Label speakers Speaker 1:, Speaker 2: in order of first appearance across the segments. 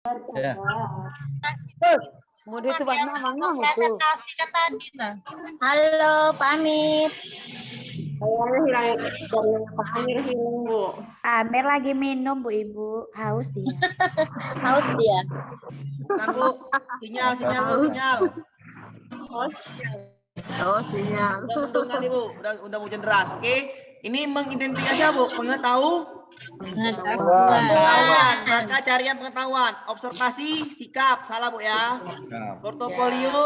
Speaker 1: Ya.
Speaker 2: Mudah itu warna mana itu?
Speaker 3: Presentasikan tadi nah. Halo, pamit.
Speaker 4: Amir lagi minum, Bu Ibu. Haus dia.
Speaker 3: Haus dia.
Speaker 5: Bukan, Bu. Sinyal, Bu, sinyal.
Speaker 2: Oh, sinyal.
Speaker 5: Udah mendung kali, Bu. Udah hujan deras. Oke. Ini mengidentifikasi apa, Bu? Pengetahuan. Maka carian pengetahuan. Observasi, sikap. Salah, Bu ya. Portofolio,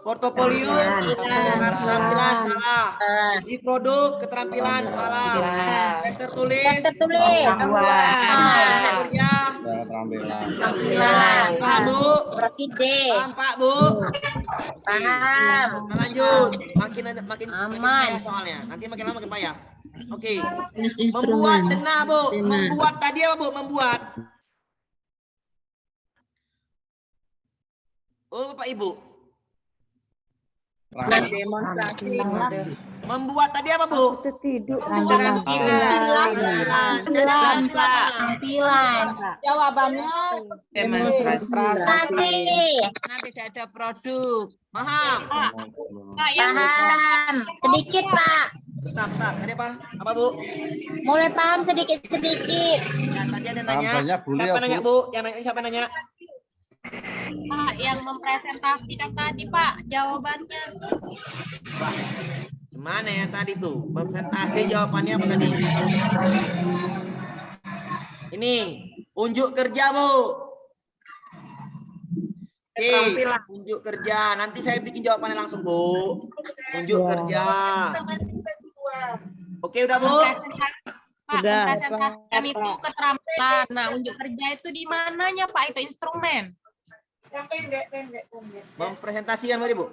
Speaker 5: keterampilan salah. Di produk, keterampilan salah. Tester tulis. Kerja.
Speaker 3: Keterampilan.
Speaker 5: Paham, Bu?
Speaker 3: Berarti D.
Speaker 5: Paham, Pak, Bu?
Speaker 3: Paham.
Speaker 5: Kita lanjut. Makin
Speaker 3: Aman.
Speaker 5: payah soalnya. Nanti makin lama makin payah. Oke. Membuat denah, Bu. Membuat tadi apa, Bu? Membuat. Oh, Bapak Ibu.
Speaker 2: Demonstrasi.
Speaker 5: Membuat tadi apa, Bu?
Speaker 4: Tidur.
Speaker 3: Tampilan.
Speaker 2: Jawabannya
Speaker 3: Demonstrasi.
Speaker 2: Nanti tidak ada produk.
Speaker 5: Paham?
Speaker 3: Paham. Sedikit, Pak.
Speaker 5: Bentar. Tadi apa? Apa, Bu?
Speaker 3: Mulai paham sedikit-sedikit.
Speaker 5: Ya, tadi ada nanya.
Speaker 1: Banyak boleh
Speaker 5: Siapa
Speaker 1: ya,
Speaker 5: nanya,
Speaker 1: Bu?
Speaker 5: Bu? Yang nanya siapa nanya?
Speaker 3: Pak, yang mempresentasikan tadi, Pak, jawabannya.
Speaker 5: Gimana ya tadi tuh? Presentasi jawabannya apa tadi? Ini, unjuk kerja, Bu. Oke, unjuk kerja. Nanti saya bikin jawabannya langsung, Bu. Unjuk kerja. Oke, udah, Bu?
Speaker 3: Pak, mempresentasikan itu keterampilan. Nah, unjuk kerja itu di mananya, Pak? Itu instrumen.
Speaker 2: yang pendek.
Speaker 5: Mempresentasikan tadi, Bu.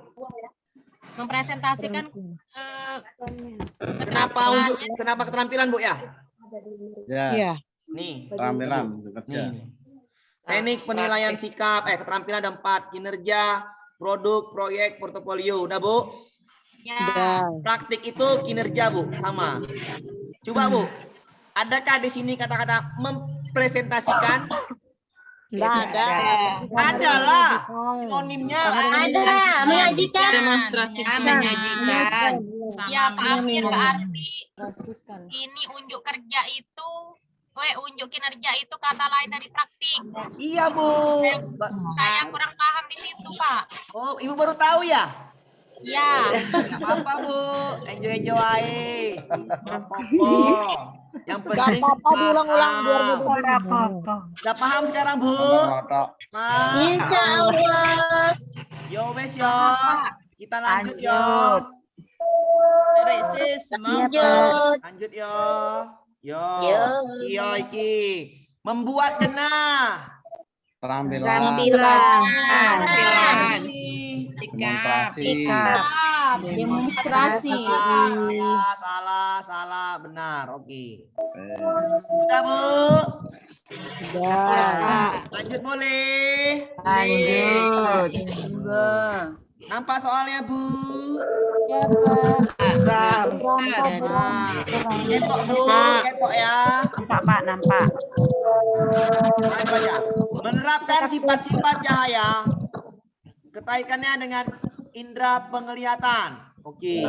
Speaker 3: Mempresentasikan
Speaker 5: Kenapa keterampilan, Bu ya?
Speaker 1: Ya.
Speaker 5: Nih.
Speaker 1: Keterampilan bekerja.
Speaker 5: Nih. Teknik penilaian sikap, keterampilan ada 4, kinerja, produk, proyek, portofolio. Udah, Bu?
Speaker 3: Ya.
Speaker 5: Praktik itu kinerja, Bu, sama. Coba, Bu. Adakah di sini kata-kata mempresentasikan?
Speaker 4: Enggak ada.
Speaker 5: Adalah sinonimnya.
Speaker 3: Ada, menyajikan.
Speaker 2: Demonstrasi menyajikan.
Speaker 3: Ya, Pak Amir, berarti ini unjuk kerja itu, unjuk kinerja itu kata lain dari praktik.
Speaker 5: Iya, Bu.
Speaker 3: Saya kurang paham di situ, Pak.
Speaker 5: Oh, Ibu baru tahu ya?
Speaker 3: Ya.
Speaker 5: Nggak apa-apa, Bu. Enjoy aja. Apa-apa. Yang penting
Speaker 2: diulang-ulang biar
Speaker 5: udah paham sekarang, Bu?
Speaker 3: Insya Allah.
Speaker 5: Yo, wes yo. Kita lanjut yo. Lanjut yo. Yo. Yo iki. Membuat denah.
Speaker 1: Keterampilan.
Speaker 3: Demonstrasi.
Speaker 5: Salah. Benar. Oke. Udah, Bu? Lanjut boleh?
Speaker 4: Lanjut.
Speaker 5: Nampak soalnya, Bu?
Speaker 4: Ya, Pak.
Speaker 5: Ketok, Bu. Ketok ya.
Speaker 4: Nampak, Pak, nampak.
Speaker 5: Ayo baca. Menerapkan sifat-sifat cahaya. Kaitannya dengan indera penglihatan. Oke.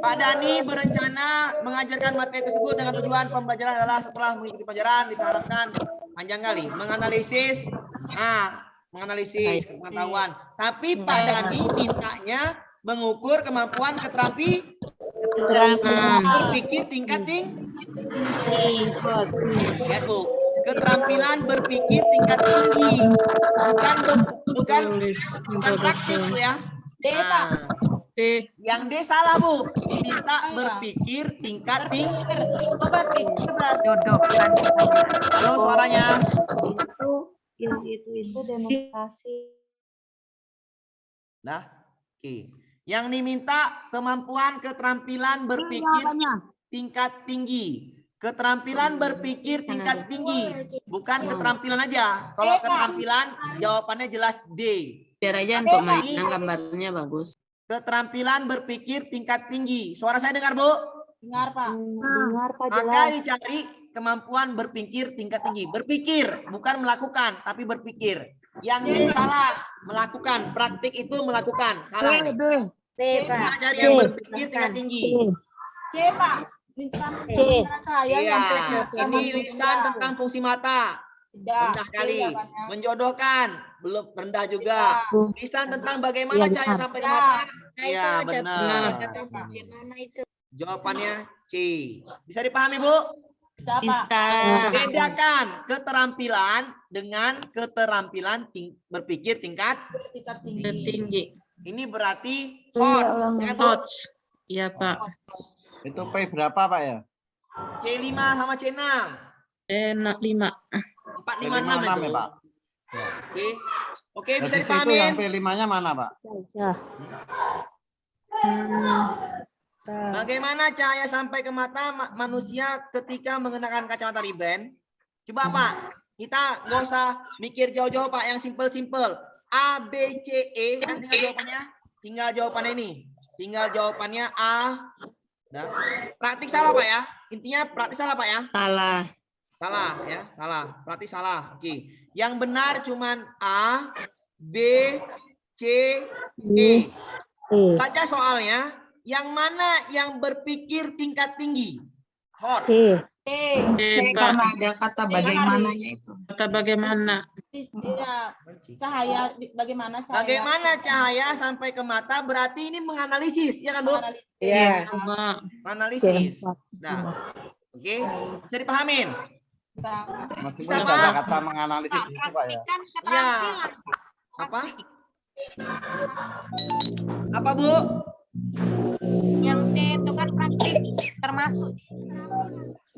Speaker 5: Pak Dani berencana mengajarkan materi tersebut dengan tujuan pembelajaran adalah setelah mengikuti pelajaran diharapkan panjang kali menganalisis pengetahuan. Tapi Pak Dani mintanya mengukur kemampuan berpikir tingkat tinggi. Lihat, Bu. Keterampilan berpikir tingkat tinggi. Bukan praktik, Bu ya. Nah, yang D salah, Bu. Diminta berpikir tingkat tinggi.
Speaker 4: Duduk.
Speaker 5: Halo, suaranya.
Speaker 4: Itu demonstrasi.
Speaker 5: Nah, oke. Yang diminta kemampuan keterampilan berpikir tingkat tinggi. Keterampilan berpikir tingkat tinggi, bukan keterampilan aja. Kalau keterampilan jawabannya jelas D.
Speaker 2: Biar aja untuk mainan gambarnya bagus.
Speaker 5: Keterampilan berpikir tingkat tinggi. Suara saya dengar, Bu?
Speaker 2: Dengar, Pak.
Speaker 4: Dengar, Pak,
Speaker 5: Maka
Speaker 4: jelas.
Speaker 5: dicari kemampuan berpikir tingkat tinggi. Berpikir, bukan melakukan, tapi berpikir. Yang ini salah, melakukan. Praktik itu melakukan. Salah ini. Kita cari yang berpikir tingkat tinggi.
Speaker 3: C, Pak. Lisan cahaya
Speaker 5: Iya,
Speaker 3: yang
Speaker 5: ini lisan tentang fungsi mata. Rendah kali. Menjodohkan, belum rendah juga. Lisan tentang bagaimana cahaya sampai ke mata. Iya, benar. Jawabannya C. Bisa dipahami, Bu?
Speaker 3: Bisa, Pak.
Speaker 2: Bisa.
Speaker 5: Bedakan keterampilan dengan keterampilan berpikir tingkat.
Speaker 3: Tingkat tinggi.
Speaker 2: Tinggi.
Speaker 5: Ini berarti hot. Ya kan, Bu?
Speaker 2: Hot. Iya, Pak.
Speaker 1: Itu P berapa Pak ya?
Speaker 5: C5 sama C6.
Speaker 2: Enak 5.
Speaker 5: 456
Speaker 1: P56
Speaker 5: itu.
Speaker 1: ya Pak.
Speaker 5: Oke. Oke, bisa
Speaker 1: Dari situ yang
Speaker 5: dipahami.
Speaker 1: P5-nya mana Pak?
Speaker 5: Bagaimana cahaya sampai ke mata manusia ketika menggunakan kacamata Ray-Ban? Coba Pak, kita nggak usah mikir jauh-jauh Pak, yang simple-simple. A, B, C, E, kan tinggal jawabannya. Tinggal jawabannya ini. Tinggal jawabannya A. Nah, praktik salah Pak ya. Intinya praktik salah Pak ya.
Speaker 2: Salah.
Speaker 5: Salah ya, salah. Praktik salah. Oke. Yang benar cuman A, B, C, E. Baca soalnya. Yang mana yang berpikir tingkat tinggi? Hot.
Speaker 2: Karena
Speaker 3: ada kata bagaimananya itu.
Speaker 2: kata bagaimana?
Speaker 3: Iya, cahaya bagaimana cahaya?
Speaker 5: Bagaimana cahaya sampai ke mata berarti ini menganalisis, ya kan Bu?
Speaker 4: Iya.
Speaker 2: Coba.
Speaker 5: Analisis. Nah, oke, bisa dipahamin?
Speaker 1: Meskipun
Speaker 5: Bisa,
Speaker 1: tidak ada
Speaker 5: Pak.
Speaker 1: kata menganalisis itu Pak ya.
Speaker 3: Kan
Speaker 5: Iya. Apa? Apa Bu?
Speaker 3: Yang D itu kan praktik termasuk.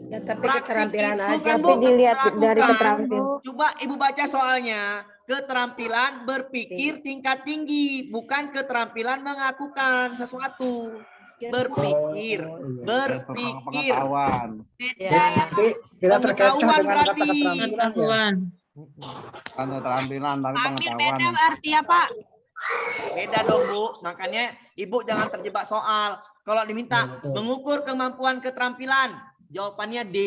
Speaker 4: Ya, tapi
Speaker 5: Praktik
Speaker 4: keterampilan
Speaker 5: itu
Speaker 4: aja.
Speaker 5: kan, Bu,
Speaker 4: dari
Speaker 5: melakukan.
Speaker 4: keterampilan.
Speaker 5: Coba Ibu baca soalnya. Keterampilan berpikir tingkat tinggi, bukan keterampilan mengakukan sesuatu. Berpikir, berpikir.
Speaker 1: Pengetahuan.
Speaker 6: Tapi tidak terkecoh
Speaker 5: Pengetahuan
Speaker 6: dengan kata
Speaker 5: berarti.
Speaker 6: keterampilan ya.
Speaker 2: Pengetahuan.
Speaker 1: Kan keterampilan tapi pengetahuan.
Speaker 3: Beda berarti ya Pak.
Speaker 5: Beda dong Bu, makanya Ibu jangan terjebak soal. Kalau diminta
Speaker 6: Ya, betul.
Speaker 5: mengukur kemampuan keterampilan, jawabannya D.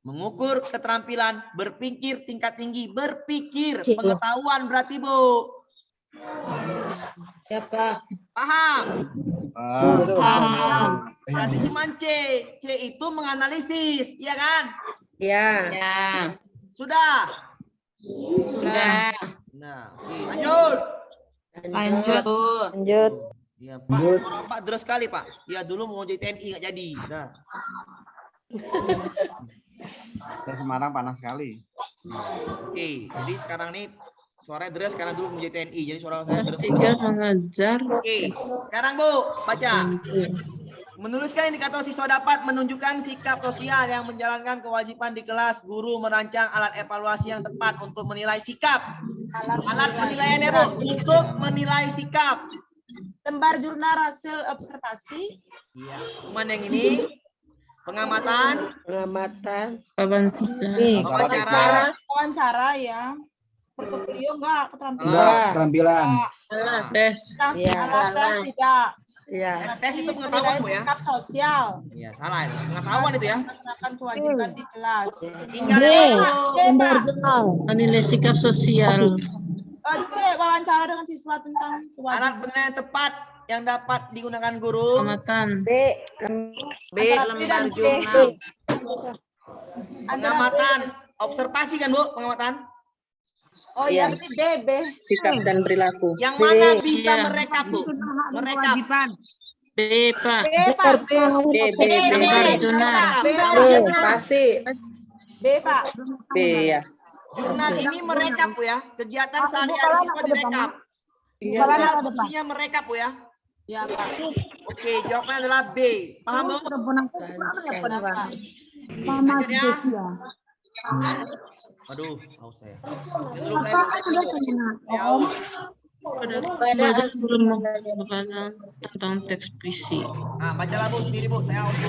Speaker 5: Mengukur keterampilan berpikir tingkat tinggi, berpikir pengetahuan berarti Bu.
Speaker 4: Siapa?
Speaker 5: Paham?
Speaker 6: Betul.
Speaker 5: Berarti cuma C. C itu menganalisis, iya kan?
Speaker 4: Ya.
Speaker 2: Ya.
Speaker 5: Sudah.
Speaker 2: Sudah.
Speaker 5: Nah, oke, lanjut.
Speaker 2: Lanjut.
Speaker 4: Lanjut.
Speaker 5: Ya, Pak, suara Pak deras sekali, Pak. Ya, dulu mau jadi TNI nggak jadi. Nah,
Speaker 1: Di Semarang panas sekali.
Speaker 5: oke. Jadi sekarang nih suaranya deras karena dulu mau jadi TNI. Jadi suara saya
Speaker 2: Kelas
Speaker 5: deras.
Speaker 2: 3 mengajar.
Speaker 5: Oke, sekarang Bu, baca. Menuliskan indikator siswa dapat menunjukkan sikap sosial yang menjalankan kewajiban di kelas. Guru merancang alat evaluasi yang tepat untuk menilai sikap. Alat penilaiannya Bu, untuk menilai sikap.
Speaker 3: Lembar jurnal hasil observasi.
Speaker 5: Iya, cuman yang ini pengamatan,
Speaker 4: Pengamatan.
Speaker 5: wawancara,
Speaker 3: Wawancara ya. Portofolio enggak keterampilan.
Speaker 6: Enggak, keterampilan.
Speaker 2: Tes.
Speaker 4: Iya.
Speaker 3: Alat tes tidak.
Speaker 4: Iya.
Speaker 5: tes itu pengetahuan Bu ya.
Speaker 3: Sikap sosial.
Speaker 5: Iya, salah. Pengetahuan itu ya.
Speaker 3: Melaksanakan kewajiban di kelas.
Speaker 5: Tinggal Bu.
Speaker 3: C, Pak.
Speaker 2: Menilai sikap sosial.
Speaker 3: C, wawancara dengan siswa tentang
Speaker 5: Alat
Speaker 3: kewajiban.
Speaker 5: penilaian tepat yang dapat digunakan guru.
Speaker 2: Pengamatan.
Speaker 4: B.
Speaker 2: B.
Speaker 3: Antara B
Speaker 2: Lembar
Speaker 3: dan D.
Speaker 2: jurnal.
Speaker 5: Pengamatan, observasi kan Bu, pengamatan.
Speaker 3: Oh iya, berarti B, B.
Speaker 4: Sikap dan perilaku.
Speaker 5: Yang mana bisa
Speaker 2: Iya.
Speaker 5: merekap Bu? Merekap.
Speaker 2: B, Pak.
Speaker 3: B, Pak. B.
Speaker 4: B. B.
Speaker 2: Lembar
Speaker 4: B.
Speaker 2: jurnal.
Speaker 3: B,
Speaker 4: Pasti.
Speaker 3: B, Pak.
Speaker 4: B ya.
Speaker 5: Jurnal ini merekap Bu ya. Kegiatan sehari-hari siswa direkap. Jurnal fungsinya merekap Bu ya.
Speaker 3: Ya, Pak.
Speaker 5: Oke, jawabannya adalah B. Paham Bu? Lanjutnya. Aduh, haus saya. Dulu saya haus.
Speaker 2: Belajar sebelum makanan tentang teks puisi.
Speaker 5: Nah, bacalah Bu sendiri Bu, saya haus Bu.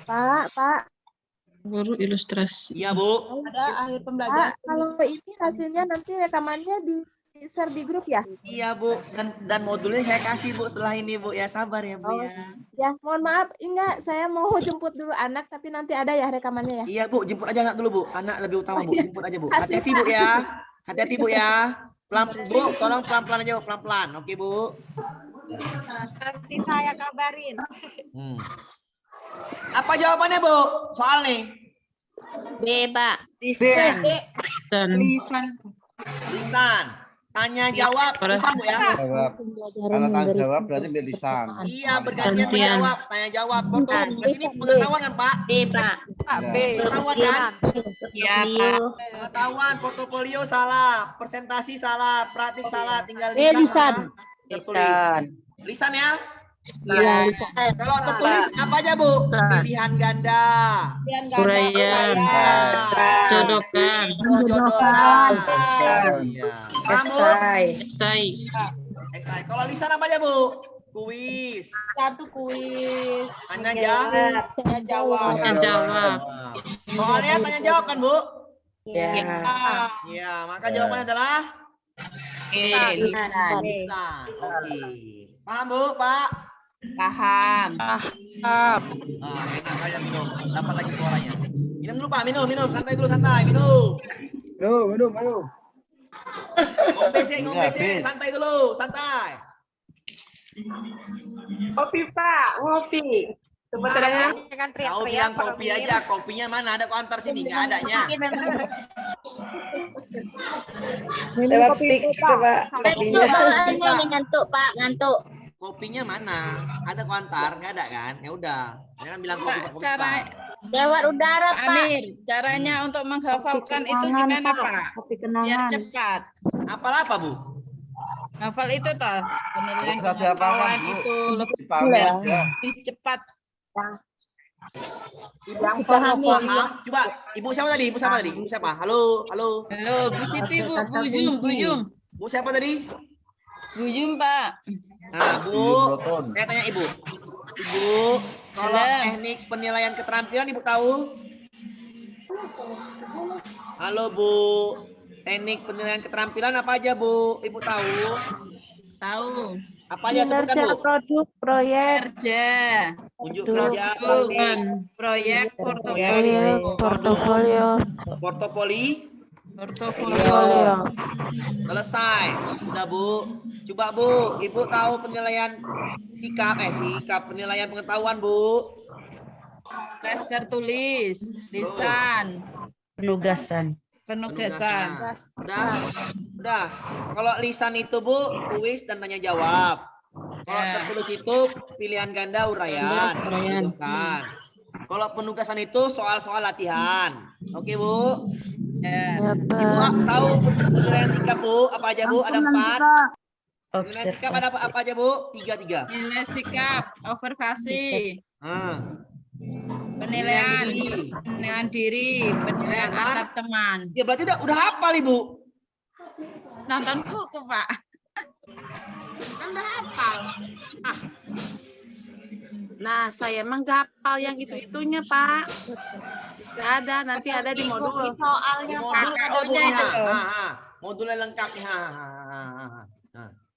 Speaker 7: Pak,
Speaker 2: Guru ilustrasi.
Speaker 5: Iya Bu.
Speaker 3: Ada akhir pembelajaran.
Speaker 7: kalau ini hasilnya nanti rekamannya di share di grup ya?
Speaker 5: Iya Bu, dan modulnya saya kasih Bu setelah ini Bu ya, sabar ya Bu ya.
Speaker 7: Ya, mohon maaf, enggak, saya mau jemput dulu anak, tapi nanti ada ya rekamannya ya.
Speaker 5: Iya Bu, jemput aja anak dulu Bu, anak lebih utama Bu, jemput aja Bu.
Speaker 7: Kasih,
Speaker 5: Hati-hati Bu ya, hati-hati Bu ya. Pelan Bu, tolong pelan-pelan aja Bu, pelan-pelan, oke Bu.
Speaker 3: Nanti saya kabarin.
Speaker 5: Apa jawabannya Bu? Soal nih.
Speaker 3: B, Pak.
Speaker 2: Dan
Speaker 5: Lisan. Tanya jawab. Lisan Bu ya.
Speaker 1: Jawab. Kalau tanya jawab berarti biar lisan.
Speaker 5: Iya, bergantian
Speaker 2: Gantian.
Speaker 5: menjawab. Tanya jawab. Berarti ini pengetahuan kan Pak?
Speaker 3: B, Pak.
Speaker 5: Pengetahuan kan?
Speaker 3: Iya, Pak.
Speaker 5: Pengetahuan, portofolio salah, presentasi salah, praktik salah, tinggal
Speaker 7: lisan.
Speaker 5: Tertulis. Lisan ya?
Speaker 3: Iya.
Speaker 5: Kalau tertulis apa aja Bu? Pilihan ganda.
Speaker 2: uraian, jodokan,
Speaker 5: Jodokan. Iya. Paham, Bu?
Speaker 2: esai,
Speaker 5: Esai. Kalau lisan apa aja Bu? Kuis.
Speaker 7: Satu kuis.
Speaker 5: Tanya jawab.
Speaker 2: jawab,
Speaker 5: Soalnya tanya jawab kan Bu?
Speaker 4: Ya.
Speaker 5: Iya, maka jawabannya adalah
Speaker 3: Lisan.
Speaker 5: lisan. Oke. Paham Bu, Pak?
Speaker 3: Paham.
Speaker 5: Enak aja minum. Dapat lagi suaranya. Minum dulu Pak, minum. Santai dulu, santai. Minum.
Speaker 6: Minum, ayo.
Speaker 5: Ngombe sih. Santai dulu, santai.
Speaker 8: Kopi Pak, ngopi. Sebenarnya
Speaker 5: Kau bilang kopi aja, kopinya mana? Ada counter sini, nggak adanya.
Speaker 4: Lewat stick coba kopinya.
Speaker 3: Ngantuk, Pak. Ngantuk.
Speaker 5: Kopinya mana? Ada counter, nggak ada kan? Ya udah, jangan bilang kopi Pak.
Speaker 3: Lewat udara, Pak.
Speaker 9: Amir, caranya untuk menghafalkan itu gimana Pak? Biar cepat.
Speaker 5: Apalah apa Bu?
Speaker 9: Hafal itu toh, penilaian
Speaker 1: Bisa diapakan,
Speaker 9: pengetahuan
Speaker 1: Bu?
Speaker 9: itu
Speaker 1: Dipahami aja.
Speaker 9: lebih cepat.
Speaker 5: Ibu paham. Coba, Ibu siapa tadi? Ibu siapa? Halo.
Speaker 9: Halo, Bu Siti, Bu Jum.
Speaker 5: Bu siapa tadi?
Speaker 9: Bu Jum Pak.
Speaker 5: Nah, Bu,
Speaker 1: Broton.
Speaker 5: saya tanya Ibu. Ibu, kalau
Speaker 9: Halo.
Speaker 5: teknik penilaian keterampilan Ibu tahu? Halo Bu, teknik penilaian keterampilan apa aja Bu? Ibu tahu?
Speaker 9: Tahu.
Speaker 5: Apa aja sebutkan Bu?
Speaker 7: produk, proyek,
Speaker 9: Kerja,
Speaker 5: Unjuk kerja,
Speaker 2: bukan,
Speaker 9: proyek, portofolio,
Speaker 5: portofoli,
Speaker 9: portofolio.
Speaker 5: selesai. Udah Bu. Coba Bu, Ibu tahu penilaian sikap penilaian pengetahuan Bu?
Speaker 9: Tes tertulis, lisan,
Speaker 4: Penugasan.
Speaker 9: penugasan.
Speaker 5: Udah. Kalau lisan itu Bu, kuis dan tanya jawab. Kalau
Speaker 9: Ya.
Speaker 5: tertulis itu pilihan ganda uraian. Gitu kan. Kalau penugasan itu soal-soal latihan. Oke Bu.
Speaker 9: Ya.
Speaker 5: Ibu tahu penilaian sikap Bu? Apa aja Bu? Ada 4. Penilaian sikap ada
Speaker 4: Observasi.
Speaker 5: apa aja Bu? 3.
Speaker 9: Nilai sikap, observasi,
Speaker 5: Penilaian
Speaker 9: penilaian diri, penilaian antar teman.
Speaker 5: Ya berarti udah hafal Ibu.
Speaker 9: Nonton buku Pak.
Speaker 5: Kan udah hafal.
Speaker 8: Nah, saya emang gak hafal yang itu-itunya, Pak. Gak ada, nanti ada di modul.
Speaker 3: Soalnya,
Speaker 5: Modul
Speaker 3: Pak.
Speaker 5: ada Bu. Modulnya lengkap nih.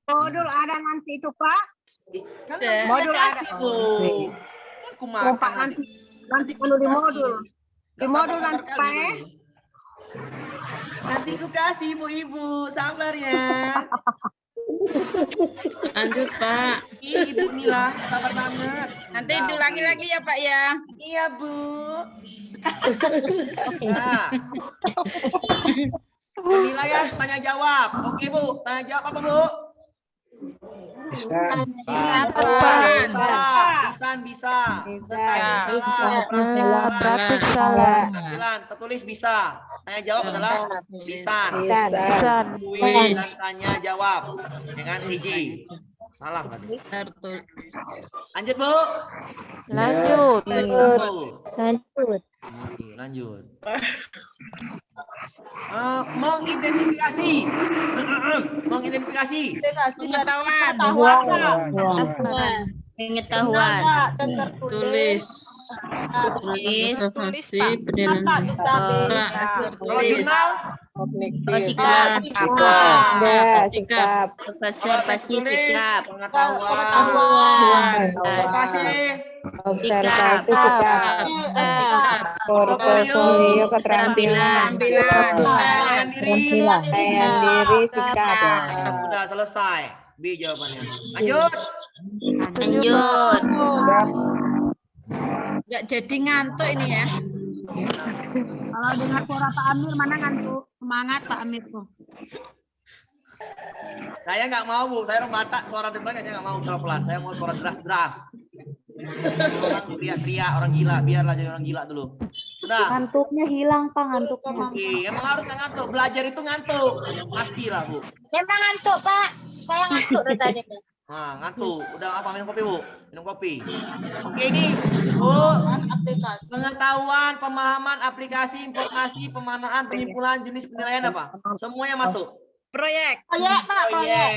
Speaker 3: Modul ada nanti itu, Pak.
Speaker 5: Kan
Speaker 9: Ada.
Speaker 5: modul kasih Bu. Aku makan
Speaker 3: Nanti perlu di modul. Di modul nanti, Pak.
Speaker 5: Nanti aku kasih Ibu-ibu, sabar ya.
Speaker 2: lanjut Pak,
Speaker 5: Ibu Mila, sabar banget.
Speaker 9: Nanti diulangi lagi ya Pak ya.
Speaker 5: Iya Bu. Nah. Penilaian tanya jawab. Oke Bu, tanya jawab apa Bu?
Speaker 6: Lisan.
Speaker 9: Lisan,
Speaker 5: Lisan bisa.
Speaker 2: praktik
Speaker 7: salah.
Speaker 5: Bilang, tertulis bisa. Tanya jawab adalah lisan.
Speaker 4: Lisan.
Speaker 5: Kuis dan tanya jawab dengan hiji. Salah berarti. Lanjut Bu.
Speaker 7: Lanjut.
Speaker 5: Lanjut. Oke, lanjut. Mengidentifikasi. Mengidentifikasi.
Speaker 9: Pengetahuan.
Speaker 3: Pengetahuan.
Speaker 2: tulis, observasi, penilaian,
Speaker 5: Kalau jurnal,
Speaker 2: Sikap.
Speaker 4: Sikap.
Speaker 5: Observasi sikap.
Speaker 3: Pengetahuan.
Speaker 5: Observasi.
Speaker 4: Observasi sikap. Portofolio keterampilan.
Speaker 5: Penilaian diri.
Speaker 4: Penilaian diri sikap.
Speaker 5: Sudah selesai. B jawabannya. Lanjut.
Speaker 3: Lanjut.
Speaker 9: Nggak jadi ngantuk ini ya.
Speaker 8: Kalau dengar suara Pak Amir mana ngantuk? Semangat Pak Amir tuh.
Speaker 5: Saya nggak mau, Bu. Saya orang Batak, suara depan saya nggak mau suara pelan. Saya mau suara deras-deras. Orang teriak-teriak, orang gila. Biarlah jadi orang gila dulu. Sudah.
Speaker 4: Ngantuknya hilang, Pak, ngantuknya.
Speaker 5: Oke, emang harus ngantuk. Belajar itu ngantuk. Pastilah, Bu.
Speaker 3: Memang ngantuk, Pak. Saya ngantuk dari tadi.
Speaker 5: Nah, ngantuk. Udah apa minum kopi, Bu? Minum kopi. Oke, ini, Bu. Pengetahuan, pemahaman, aplikasi, informasi, pemanaan, penyimpulan, jenis penilaian apa? Semuanya masuk.
Speaker 9: Proyek.
Speaker 3: Proyek, Pak, proyek.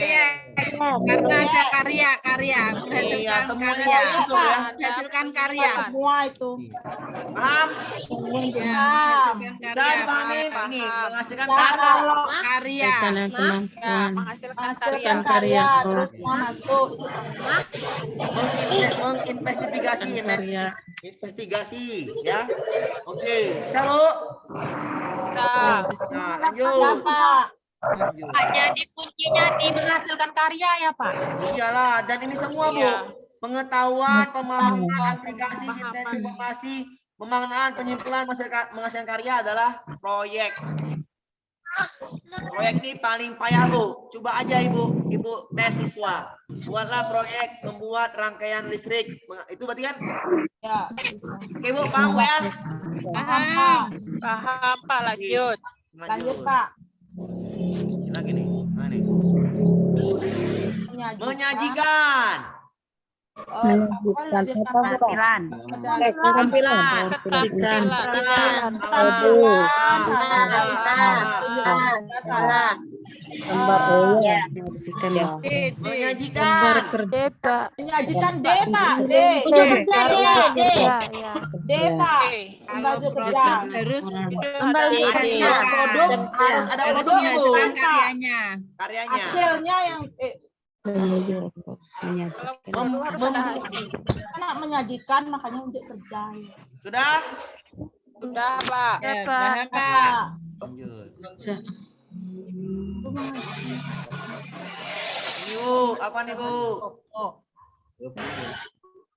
Speaker 9: Karena ada karya, menghasilkan
Speaker 5: semuanya
Speaker 9: karya,
Speaker 5: masuk ya.
Speaker 9: menghasilkan karya.
Speaker 3: Semua itu.
Speaker 5: Paham?
Speaker 9: Menghasilkan
Speaker 5: Dan
Speaker 9: karya.
Speaker 5: pahamin ini menghasilkan
Speaker 9: Karya.
Speaker 2: Menghasilkan karya.
Speaker 3: Terus semua masuk.
Speaker 5: menginvestigasi,
Speaker 2: Karya.
Speaker 5: investigasi, ya. Oke, bisa, Bu? Nah, lanjut. Lanjut.
Speaker 3: Pak, jadi kuncinya di menghasilkan karya ya, Pak?
Speaker 5: Iyalah, dan ini semua, Bu. Pengetahuan, pemahaman, aplikasi, sintesis informasi, pemaknaan, penyimpulan, menghasilkan karya adalah proyek. Proyek ini paling payah, Bu. Coba aja Ibu tes siswa. Buatlah proyek membuat rangkaian listrik. Itu berarti kan?
Speaker 3: Ya.
Speaker 5: Oke, Bu, paham Bu ya?
Speaker 9: Paham, Pak. Lanjut.
Speaker 3: Lanjut, Pak.
Speaker 5: Lagi nih. Nah, nih.
Speaker 3: Menyajikan.
Speaker 5: Menyajikan.
Speaker 8: Keterampilan.
Speaker 3: Salah.
Speaker 5: Menyajikan.
Speaker 3: Menyajikan D, Pak. D. D, Pak. Baju kerja.
Speaker 9: Harus
Speaker 5: Produk harus ada produknya, Bu.
Speaker 9: karyanya.
Speaker 5: Karyanya.
Speaker 3: Hasilnya yang
Speaker 4: Menyajikan.
Speaker 3: anak menyajikan, makanya untuk kerja.
Speaker 5: Sudah?
Speaker 9: Sudah, Pak. Paham, Pak.
Speaker 3: Pak.
Speaker 5: Lanjut. Yuk, apa nih, Bu?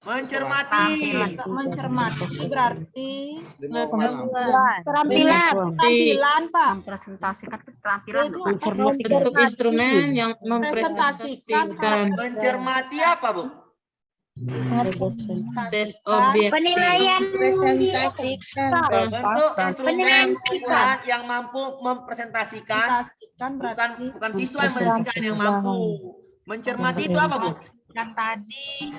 Speaker 5: Mencermati.
Speaker 3: Mencermati berarti
Speaker 4: Keterampilan.
Speaker 3: Pak.
Speaker 8: Mempresentasikan keterampilan.
Speaker 3: Itu
Speaker 2: Bentuk instrumen yang mempresentasikan
Speaker 5: Mencermati apa, Bu?
Speaker 2: tes objek.
Speaker 3: penilaian
Speaker 5: Bentuk instrumen yang mampu mempresentasikan,
Speaker 3: berarti
Speaker 5: bukan siswa yang mempresentasikan, yang mampu. Mencermati itu apa, Bu?
Speaker 3: yang tadi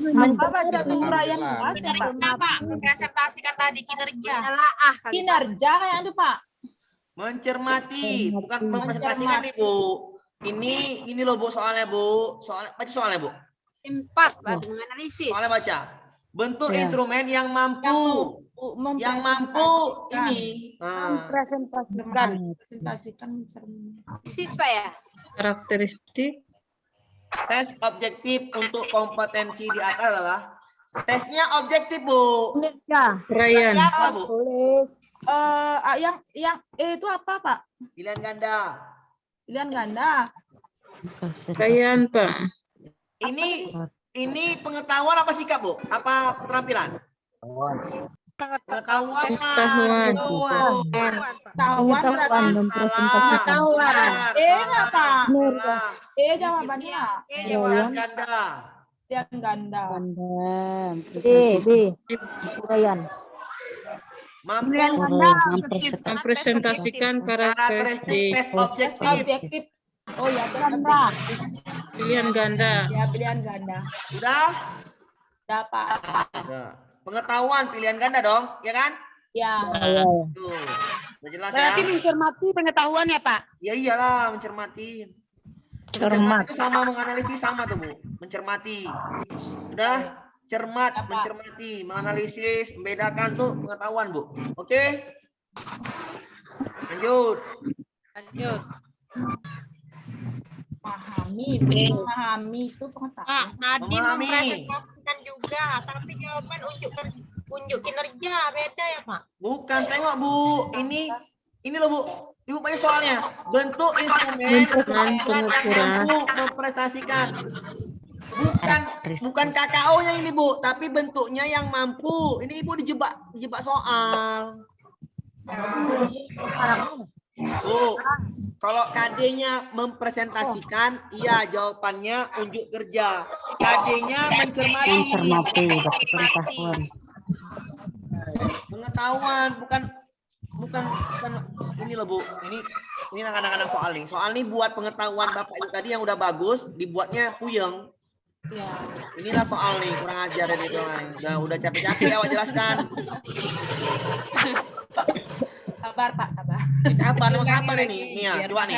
Speaker 7: Apa
Speaker 3: baca tuh uraian
Speaker 7: Keterampilan.
Speaker 3: luas ya, Pak?
Speaker 7: Apa?
Speaker 3: Presentasikan tadi kinerja.
Speaker 8: Menelaah.
Speaker 3: Kinerja kayak itu, Pak.
Speaker 5: Mencermati, bukan mempresentasikan nih, Bu. Ini loh, Bu, soalnya, Bu. Baca soalnya, Bu.
Speaker 8: 4, Pak, menganalisis.
Speaker 5: Soalnya baca. Bentuk instrumen yang mampu. Yang mampu ini. Nah,
Speaker 3: Presentasikan mencermati.
Speaker 8: Siswa ya?
Speaker 2: Karakteristik.
Speaker 5: tes objektif untuk kompetensi di atas adalah tesnya objektif, Bu.
Speaker 2: Uraian.
Speaker 5: Apa, Bu?
Speaker 3: Yang itu apa, Pak?
Speaker 5: Pilihan ganda.
Speaker 3: Pilihan ganda.
Speaker 2: Uraian, Pak.
Speaker 5: Ini pengetahuan apa sikap, Bu? Apa keterampilan? Pengetahuan.
Speaker 2: Pengetahuan.
Speaker 3: Tahuan berarti.
Speaker 5: Pengetahuan.
Speaker 3: Enggak, Pak. Jawabannya.
Speaker 5: Pilihan ganda.
Speaker 3: Pilihan ganda.
Speaker 5: Mampu
Speaker 2: Mempresentasikan
Speaker 5: karakteristik
Speaker 2: karakteristik.
Speaker 5: tes objektif.
Speaker 3: Objektif. Oh ya, ganda.
Speaker 2: Pilihan ganda.
Speaker 3: Ya, pilihan ganda.
Speaker 5: Sudah?
Speaker 3: Dapat.
Speaker 5: Sudah. Pengetahuan pilihan ganda dong, ya kan?
Speaker 3: Ya.
Speaker 5: Tuh. Udah jelas
Speaker 8: Berarti
Speaker 5: ya?
Speaker 8: mencermati pengetahuan ya, Pak?
Speaker 5: Ya iyalah, mencermati. Mencermati itu sama menganalisis sama tuh, Bu. Mencermati. Sudah? Cermat, mencermati, menganalisis, membedakan tuh pengetahuan, Bu. Oke? Lanjut.
Speaker 9: Lanjut.
Speaker 4: Memahami itu
Speaker 3: Pak, tadi
Speaker 5: Memahami.
Speaker 3: mempresentasikan juga, tapi jawaban unjuk kinerja beda ya Pak?
Speaker 5: Bukan, tengok Bu. Ini loh Bu. Ibu pakai soalnya. Bentuk instrumen yang mampu memprestasikan. Bukan KKO-nya ini Bu, tapi bentuknya yang mampu. Ini Ibu dijebak soal. Bu, kalau KD-nya mempresentasikan, iya jawabannya unjuk kerja. KD-nya mencermati. Pengetahuan, bukan ini loh Bu. Ini kadang-kadang soal nih. Soal nih buat pengetahuan Bapak itu tadi yang udah bagus, dibuatnya puyeng.
Speaker 7: Ya.
Speaker 5: Inilah soal nih, kurang ajar dari itu lain. Udah capek-capek awak jelaskan.
Speaker 7: Sabar Pak, sabar.
Speaker 5: Sabar ini. Nih ya, coba nih.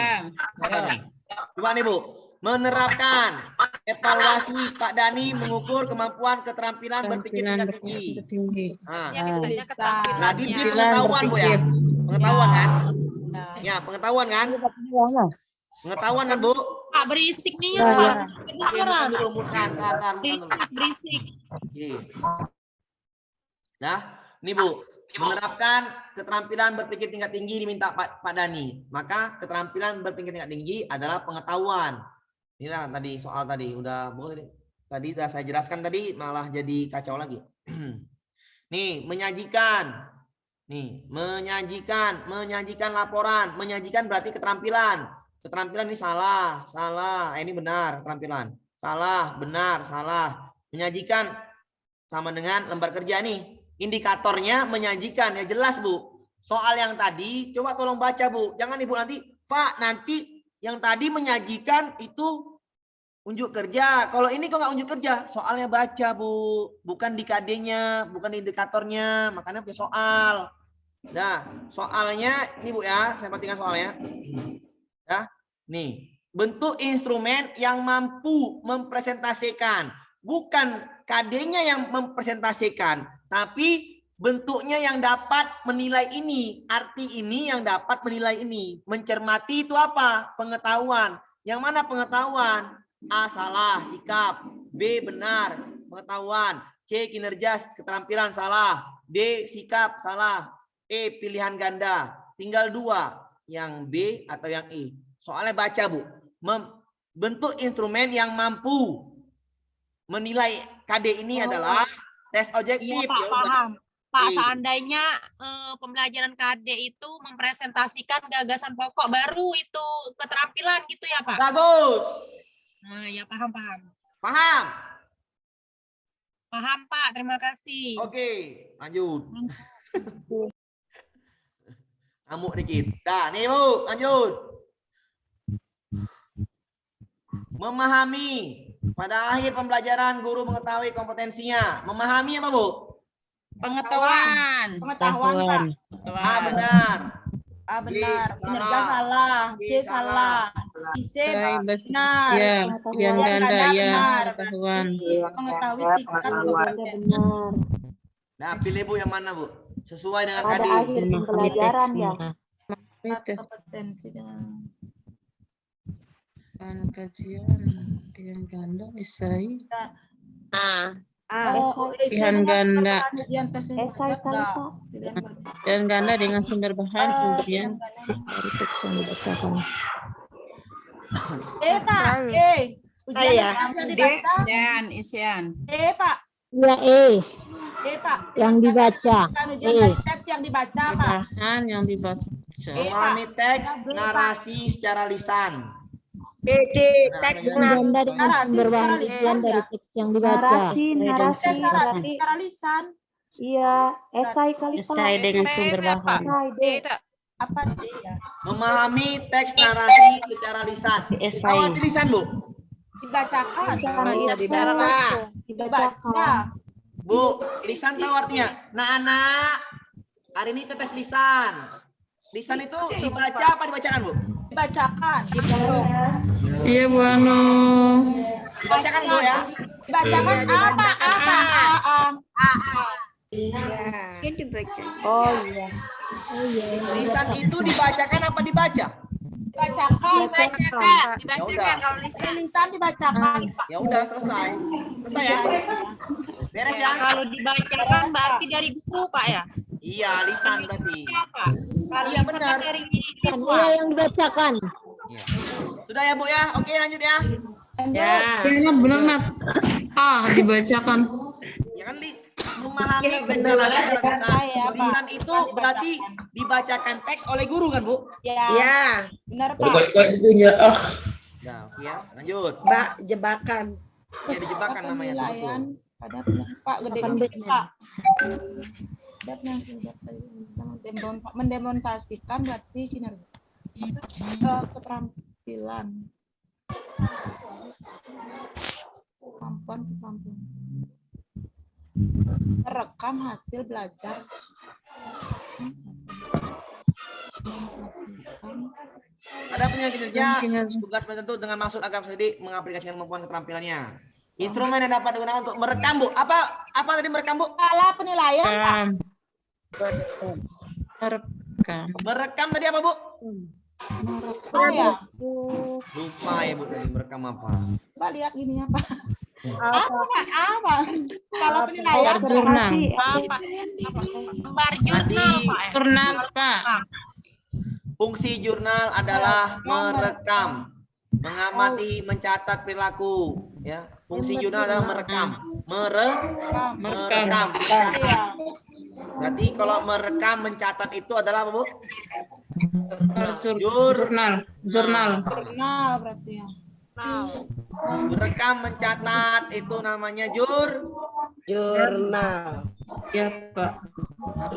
Speaker 5: Coba nih Bu. Menerapkan evaluasi Pak Dani mengukur kemampuan keterampilan berpikir tingkat tinggi. Nah, di pengetahuan Bu ya. Pengetahuan kan? Ya, pengetahuan kan? Pengetahuan kan Bu?
Speaker 3: Pak berisik nih ya Pak. Berisik.
Speaker 5: Nah, nih Bu. Menerapkan keterampilan berpikir tingkat tinggi diminta Pak Dani. Maka keterampilan berpikir tingkat tinggi adalah pengetahuan. Inilah tadi soal tadi udah sudah saya jelaskan tadi malah jadi kacau lagi. Nih, menyajikan. Nih, menyajikan laporan. Menyajikan berarti keterampilan. Keterampilan ini salah. Ini benar keterampilan. Salah, benar, salah. Menyajikan sama dengan lembar kerja nih. Indikatornya menyajikan, ya jelas Bu. Soal yang tadi coba tolong baca Bu. Jangan Ibu nanti, Pak, nanti yang tadi menyajikan itu unjuk kerja. Kalau ini kok nggak unjuk kerja, soalnya baca Bu. Bukan di KD-nya, bukan di indikatornya, makanya pakai soal. Nah, soalnya ini Bu ya, saya perhatikan soalnya. Ya, nih, bentuk instrumen yang mampu mempresentasikan, bukan KD-nya yang mempresentasikan, tapi bentuknya yang dapat menilai ini, arti ini yang dapat menilai ini. Mencermati itu apa? Pengetahuan. Yang mana pengetahuan? A, salah, sikap. B, benar, pengetahuan. C, kinerja, keterampilan, salah. D, sikap, salah. E, pilihan ganda. Tinggal dua, yang B atau yang E. Soalnya baca Bu. Bentuk instrumen yang mampu menilai KD ini adalah tes objektif.
Speaker 3: Iya, Pak, paham. Pak, seandainya pembelajaran KD itu mempresentasikan gagasan pokok baru itu keterampilan gitu ya Pak?
Speaker 5: Bagus.
Speaker 3: Nah, ya paham.
Speaker 5: Paham?
Speaker 3: Paham Pak, terima kasih.
Speaker 5: Oke, lanjut. Ngamuk dikit. Dah, nih Bu, lanjut. Memahami. Pada akhir pembelajaran guru mengetahui kompetensinya. Memahami apa Bu?
Speaker 9: Pengetahuan.
Speaker 7: Pengetahuan Pak.
Speaker 5: A, benar.
Speaker 7: A, benar.
Speaker 5: B,
Speaker 7: Kinerja salah. C, salah. C, benar.
Speaker 2: Ya, pilihan ganda ya, pengetahuan.
Speaker 7: Mengetahui tingkat benar.
Speaker 5: Nah, pilih Bu yang mana Bu? Sesuai dengan
Speaker 4: Pada
Speaker 5: KD.
Speaker 4: akhir pembelajaran ya.
Speaker 7: Kompetensi dengan
Speaker 2: Kajian pilihan ganda, esai.
Speaker 7: pilihan
Speaker 2: ganda.
Speaker 4: Esai kan Pak.
Speaker 2: Pilihan ganda dengan sumber bahan ujian.
Speaker 4: Dari teks yang dibacakan.
Speaker 7: Pak. Ujian yang dibaca.
Speaker 9: Dan isian.
Speaker 7: Pak.
Speaker 4: Ya
Speaker 7: Pak.
Speaker 4: yang dibaca.
Speaker 7: Ujian teks yang dibaca Pak.
Speaker 2: Bahan yang dibaca.
Speaker 5: Memahami teks narasi secara lisan.
Speaker 7: Teks
Speaker 4: Ganda dengan sumber bahan ujian dari teks yang dibaca.
Speaker 7: narasi secara lisan.
Speaker 4: Iya, esai kali Pak.
Speaker 2: Esai dengan sumber bahan.
Speaker 7: Apa dia?
Speaker 5: Memahami teks narasi secara lisan.
Speaker 2: Esai.
Speaker 5: Awal lisan Bu.
Speaker 7: Dibacakan.
Speaker 4: Secara langsung.
Speaker 7: Dibaca.
Speaker 5: Bu, lisan tahu artinya? Nah, anak, hari ini tes lisan. Lisan itu dibaca apa dibacakan Bu?
Speaker 7: Dibacakan.
Speaker 2: Iya Bu Anu.
Speaker 5: Dibacakan Bu ya.
Speaker 7: Dibacakan apa?
Speaker 4: Oh iya.
Speaker 5: Lisan itu dibacakan apa dibaca?
Speaker 3: Dibacakan.
Speaker 5: Ya udah.
Speaker 3: Lisan dibacakan.
Speaker 5: Ya udah selesai. Selesai ya. Beres ya?
Speaker 3: Kalau dibacakan berarti dari guru, Pak ya?
Speaker 5: Iya, lisan berarti.
Speaker 3: Apa? Kalau
Speaker 5: Iya,
Speaker 3: lisan
Speaker 5: benar.
Speaker 3: dari
Speaker 4: Iya yang dibacakan.
Speaker 5: Iya. Sudah ya, Bu ya? Oke, lanjut ya.
Speaker 2: Ya.
Speaker 9: benar Nat. Dibacakan.
Speaker 5: Ya kan memahami penjelasan lisan. Lisan itu berarti dibacakan teks oleh guru kan, Bu?
Speaker 3: Ya. Benar, Pak.
Speaker 5: Nah, oke ya. Lanjut.
Speaker 9: Jebakan.
Speaker 5: Ya dijebakan namanya. Betul.
Speaker 3: Ada Pak gede Pak. Mendemonstrasikan berarti kinerja. Keterampilan. Kemampuan. Merekam hasil belajar.
Speaker 5: Ada punya kinerja, tugas tertentu dengan maksud agar pendidik mengaplikasikan kemampuan keterampilannya. Instrumen yang dapat digunakan untuk merekam, Bu. Apa tadi merekam, Bu?
Speaker 3: Skala penilaian, Pak.
Speaker 2: Merekam.
Speaker 5: Merekam tadi apa, Bu?
Speaker 3: Oh ya.
Speaker 5: Lupa ya, Bu, tadi merekam apa?
Speaker 3: Pak lihat gini ya, Pak. Apa? Skala penilaian.
Speaker 2: Jurnal.
Speaker 3: Lembar jurnal, Pak.
Speaker 2: Jurnal, Pak.
Speaker 5: Fungsi jurnal adalah merekam, mengamati, mencatat perilaku. Ya, fungsi jurnal adalah merekam, merekam. Berarti kalau merekam, mencatat itu adalah apa, Bu?
Speaker 2: Jurnal.
Speaker 3: Jurnal berarti ya.
Speaker 5: Merekam, mencatat itu namanya
Speaker 9: Jurnal.
Speaker 2: Ya, Pak.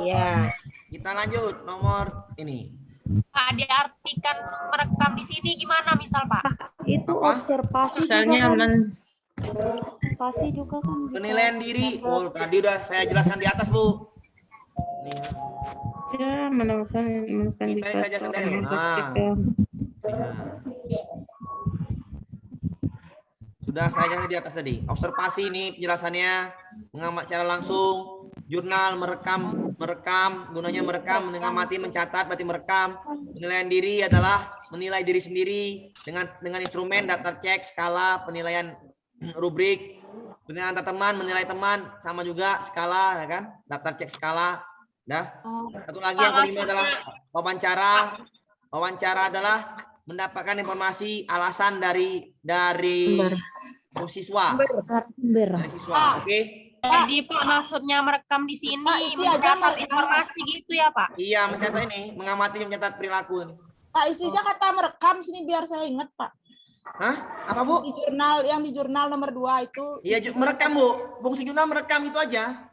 Speaker 9: Iya.
Speaker 5: Kita lanjut nomor ini.
Speaker 3: Pak, diartikan merekam di sini gimana misal, Pak?
Speaker 4: Itu
Speaker 5: Apa?
Speaker 4: observasi
Speaker 2: Misalnya
Speaker 4: observasi juga kan.
Speaker 5: Penilaian diri. Oh, tadi udah saya jelaskan di atas, Bu. Nih.
Speaker 2: ya menemukan
Speaker 5: Kita saja sendiri. Nah. Ya. Sudah saya jelaskan di atas tadi. Observasi ini penjelasannya, mengamati secara langsung. Jurnal merekam, gunanya merekam, mengamati, mencatat, berarti merekam. Penilaian diri adalah menilai diri sendiri dengan instrumen daftar cek, skala, penilaian rubrik. Penilaian antar teman, menilai teman, sama juga skala, ya kan? Daftar cek skala. Dah. Satu lagi yang kelima adalah wawancara. Wawancara adalah mendapatkan informasi alasan dari siswa. Dari siswa, oke?
Speaker 3: Jadi Pak maksudnya merekam di sini mencatat informasi gitu ya, Pak?
Speaker 5: Iya, mencatat ini, mengamati, mencatat perilaku.
Speaker 3: Pak, isinya kata merekam sini biar saya ingat, Pak.
Speaker 5: Hah? Apa, Bu?
Speaker 3: Di jurnal nomor 2 itu.
Speaker 5: Iya, merekam, Bu. Fungsi jurnal merekam itu aja.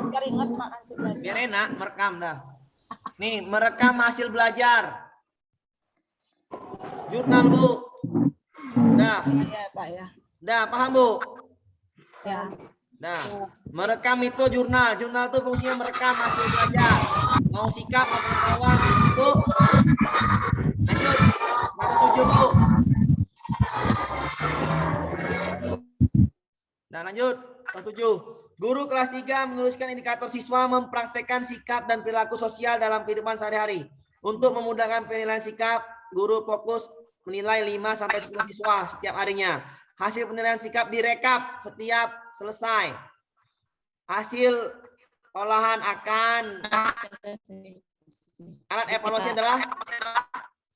Speaker 3: Biar ingat, Pak.
Speaker 5: Biar enak, merekam dah. Nih, merekam hasil belajar. Jurnal, Bu. Dah.
Speaker 3: Ya, Pak ya.
Speaker 5: Dah, paham, Bu?
Speaker 3: Ya.
Speaker 5: Nah, merekam itu jurnal. Jurnal itu fungsinya merekam hasil belajar. Mau sikap, mau pengetahuan, Bu. Lanjut. Nomor 7, Bu. Nah, lanjut. Nomor 7. Guru kelas 3 menuliskan indikator siswa mempraktekkan sikap dan perilaku sosial dalam kehidupan sehari-hari. Untuk memudahkan penilaian sikap, guru fokus menilai 5-10 siswa setiap harinya. Hasil penilaian sikap direkap setiap selesai. Hasil olahan akan alat evaluasi adalah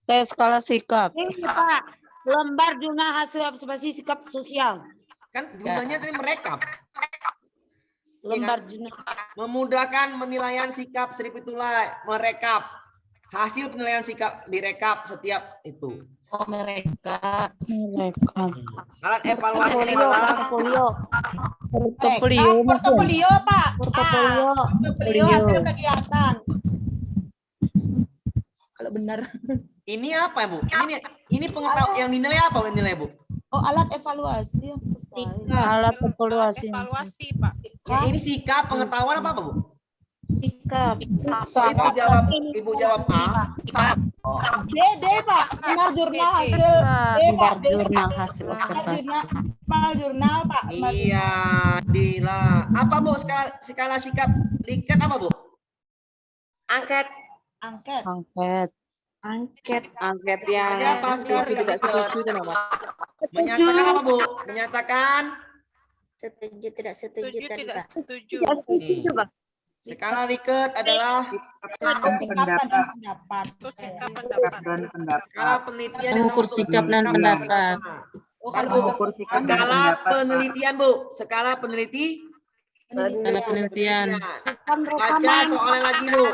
Speaker 9: Tes skala sikap.
Speaker 8: Ini Pak, lembar jurnal hasil observasi sikap sosial.
Speaker 5: kan gunanya tadi merekap.
Speaker 8: Lembar jurnal.
Speaker 5: Memudahkan penilaian sikap serip itulah merekap. Hasil penilaian sikap direkap setiap itu.
Speaker 2: Oh, mereka.
Speaker 5: Alat evaluasi adalah
Speaker 3: Portofolio, Pak. Portofolio hasil kegiatan. Kalau benar.
Speaker 5: ini apa, Bu? Ini pengetahuan yang dinilai apa, nilai, Bu?
Speaker 3: Oh, alat evaluasi yang sesuai.
Speaker 9: Alat evaluasi.
Speaker 3: Pak.
Speaker 5: Ya, ini sikap, pengetahuan apa, Bu?
Speaker 4: Sikap.
Speaker 5: Ibu jawab A.
Speaker 9: D Pak, Imar jurnal hasil D Pak, D.
Speaker 4: jurnal hasil observasi.
Speaker 9: Jurnal Pak.
Speaker 5: Iya, Dila. Apa Bu skala sikap liket apa Bu? Angket.
Speaker 9: Angket.
Speaker 8: Angket yang
Speaker 5: Ada Pascal tidak setuju kenapa? Menyatakan apa Bu? Menyatakan
Speaker 4: Setuju tidak setuju tadi Pak.
Speaker 9: setuju.
Speaker 5: nih. Skala liket adalah
Speaker 9: Sikap dan pendapat.
Speaker 5: skala penelitian yang
Speaker 2: Mengukur
Speaker 5: untuk
Speaker 2: sikap dan pendapat.
Speaker 5: Kan Bu, skala penelitian Bu, skala
Speaker 2: Skala penelitian.
Speaker 5: Baca soalnya lagi Bu.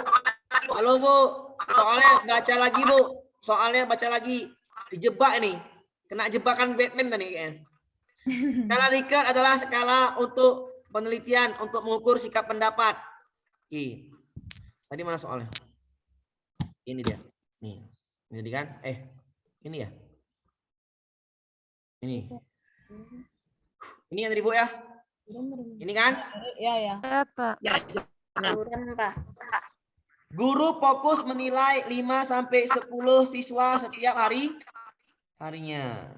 Speaker 5: Halo Bu, soalnya baca lagi Bu. Soalnya baca lagi. Dijebak ini. Kena jebakan Batman tadi kayaknya. Skala Likert adalah skala untuk penelitian untuk mengukur sikap pendapat. Oke. Tadi mana soalnya? Ini dia. Nih. Ini kan? Ini ya. Ini. Ini yang tadi Bu ya? Ini kan?
Speaker 9: Iya.
Speaker 5: Guru fokus menilai 5 sampai 10 siswa setiap harinya.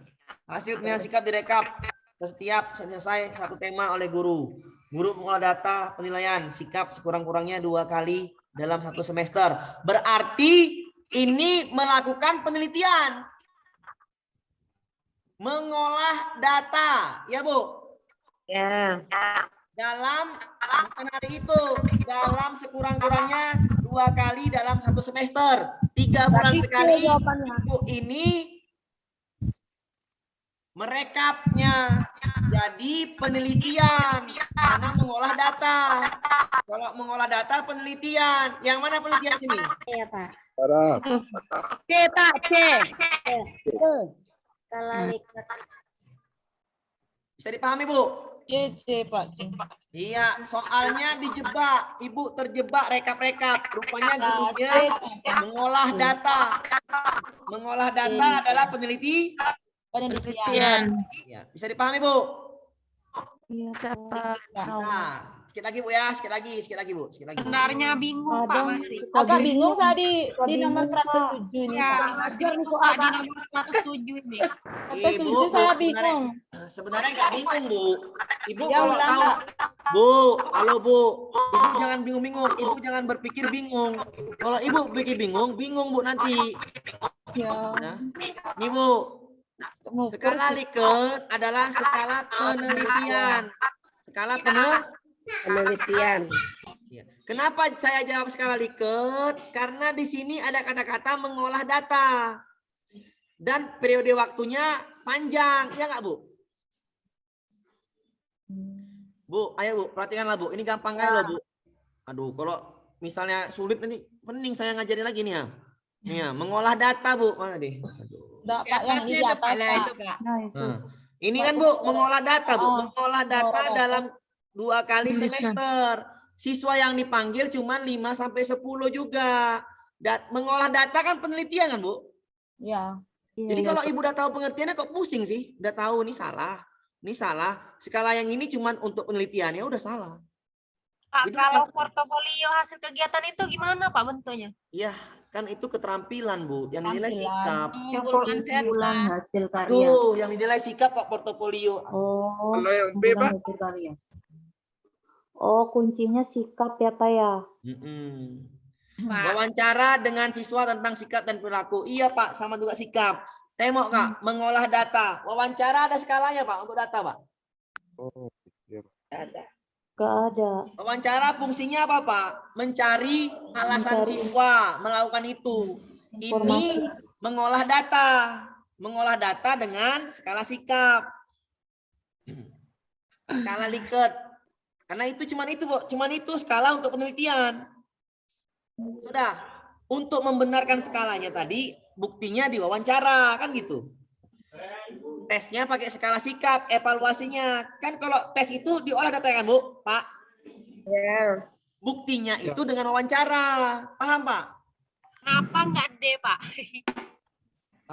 Speaker 5: Hasil penilaian sikap direkap setiap selesai satu tema oleh guru. Guru mengolah data penilaian sikap sekurang-kurangnya 2 kali dalam 1 semester. Berarti ini melakukan penelitian. Mengolah data, ya Bu?
Speaker 8: ya.
Speaker 5: Dalam bukan hari itu, dalam sekurang-kurangnya 2 kali dalam 1 semester, 3 bulan sekali. Ibu ini merekapnya jadi penelitian karena mengolah data. Kalau mengolah data penelitian, yang mana penelitian sini?
Speaker 4: Iya Pak.
Speaker 8: C Pak, C.
Speaker 4: Skala Likert.
Speaker 5: Bisa dipahami Bu?
Speaker 9: C Pak.
Speaker 5: Iya, soalnya dijebak. Ibu terjebak rekap-rekap. Rupanya gurunya mengolah data. Mengolah data adalah penelitian. Ya, bisa dipahami Bu?
Speaker 8: Iya, siapa?
Speaker 5: Nah, sikit lagi Bu ya, sikit lagi Bu, sikit lagi. Bu.
Speaker 3: Sebenarnya bingung Pak Masri.
Speaker 9: Agak bingung saya di nomor 107 ini Pak.
Speaker 3: Masri bingung Pak di nomor 107 ini.
Speaker 9: 107 saya bingung.
Speaker 5: Sebenarnya nggak bingung Bu. Ibu
Speaker 9: Ya,
Speaker 5: kalau
Speaker 9: ulang,
Speaker 5: tahu,
Speaker 9: Pak.
Speaker 5: Bu, halo Bu, Ibu jangan bingung-bingung, Ibu jangan berpikir bingung. Kalau Ibu pikir bingung Bu nanti.
Speaker 9: Ya.
Speaker 5: Nah, nih Bu, skala Likert adalah skala penelitian. Skala penelitian. Ya. Kenapa saya jawab skala Likert? Karena di sini ada kata-kata mengolah data. Dan periode waktunya panjang, ya nggak Bu? Bu, ayo Bu, perhatikanlah Bu. Ini gampang kali loh Bu. Aduh, kalau misalnya sulit nanti pening saya ngajarin lagi nih ya. Nih ya, mengolah data Bu. Mana deh? Aduh.
Speaker 9: Enggak Pak, yang di atas Pak.
Speaker 5: Nah, ini kan Bu, mengolah data Bu. Mengolah data dalam 2 kali semester. Siswa yang dipanggil cuma 5 sampai 10 juga. Mengolah data kan penelitian kan Bu?
Speaker 9: Ya.
Speaker 5: Jadi kalau Ibu udah tahu pengertiannya kok pusing sih? Udah tahu ini salah. Ini salah. Skala yang ini cuma untuk penelitian, ya udah salah.
Speaker 3: Pak,
Speaker 5: Jadi,
Speaker 3: kalau portofolio hasil kegiatan itu gimana Pak bentuknya?
Speaker 5: Iya, kan itu keterampilan Bu. Yang dinilai sikap.
Speaker 4: Hasil karya.
Speaker 5: Tuh, yang dinilai sikap kok portofolio.
Speaker 4: Oh,
Speaker 1: Kalau yang B, Pak?
Speaker 4: hasil karya. Oh, kuncinya sikap ya Pak ya.
Speaker 5: Wawancara dengan siswa tentang sikap dan perilaku. Iya Pak, sama juga sikap. Tembok Kak, mengolah data. Wawancara ada skalanya Pak untuk data Pak?
Speaker 4: Gak ada.
Speaker 5: Wawancara fungsinya apa Pak? Mencari alasan siswa melakukan itu. Ini mengolah data. Mengolah data dengan skala sikap. Skala Likert. Karena itu cuma itu Bu, cuma itu skala untuk penelitian. Sudah. Untuk membenarkan skalanya tadi, buktinya di wawancara, kan gitu. Tesnya pakai skala sikap, evaluasinya. Kan kalau tes itu diolah data kan Bu, Pak?
Speaker 8: Ya.
Speaker 5: Buktinya itu dengan wawancara. Paham Pak?
Speaker 3: Kenapa nggak D Pak?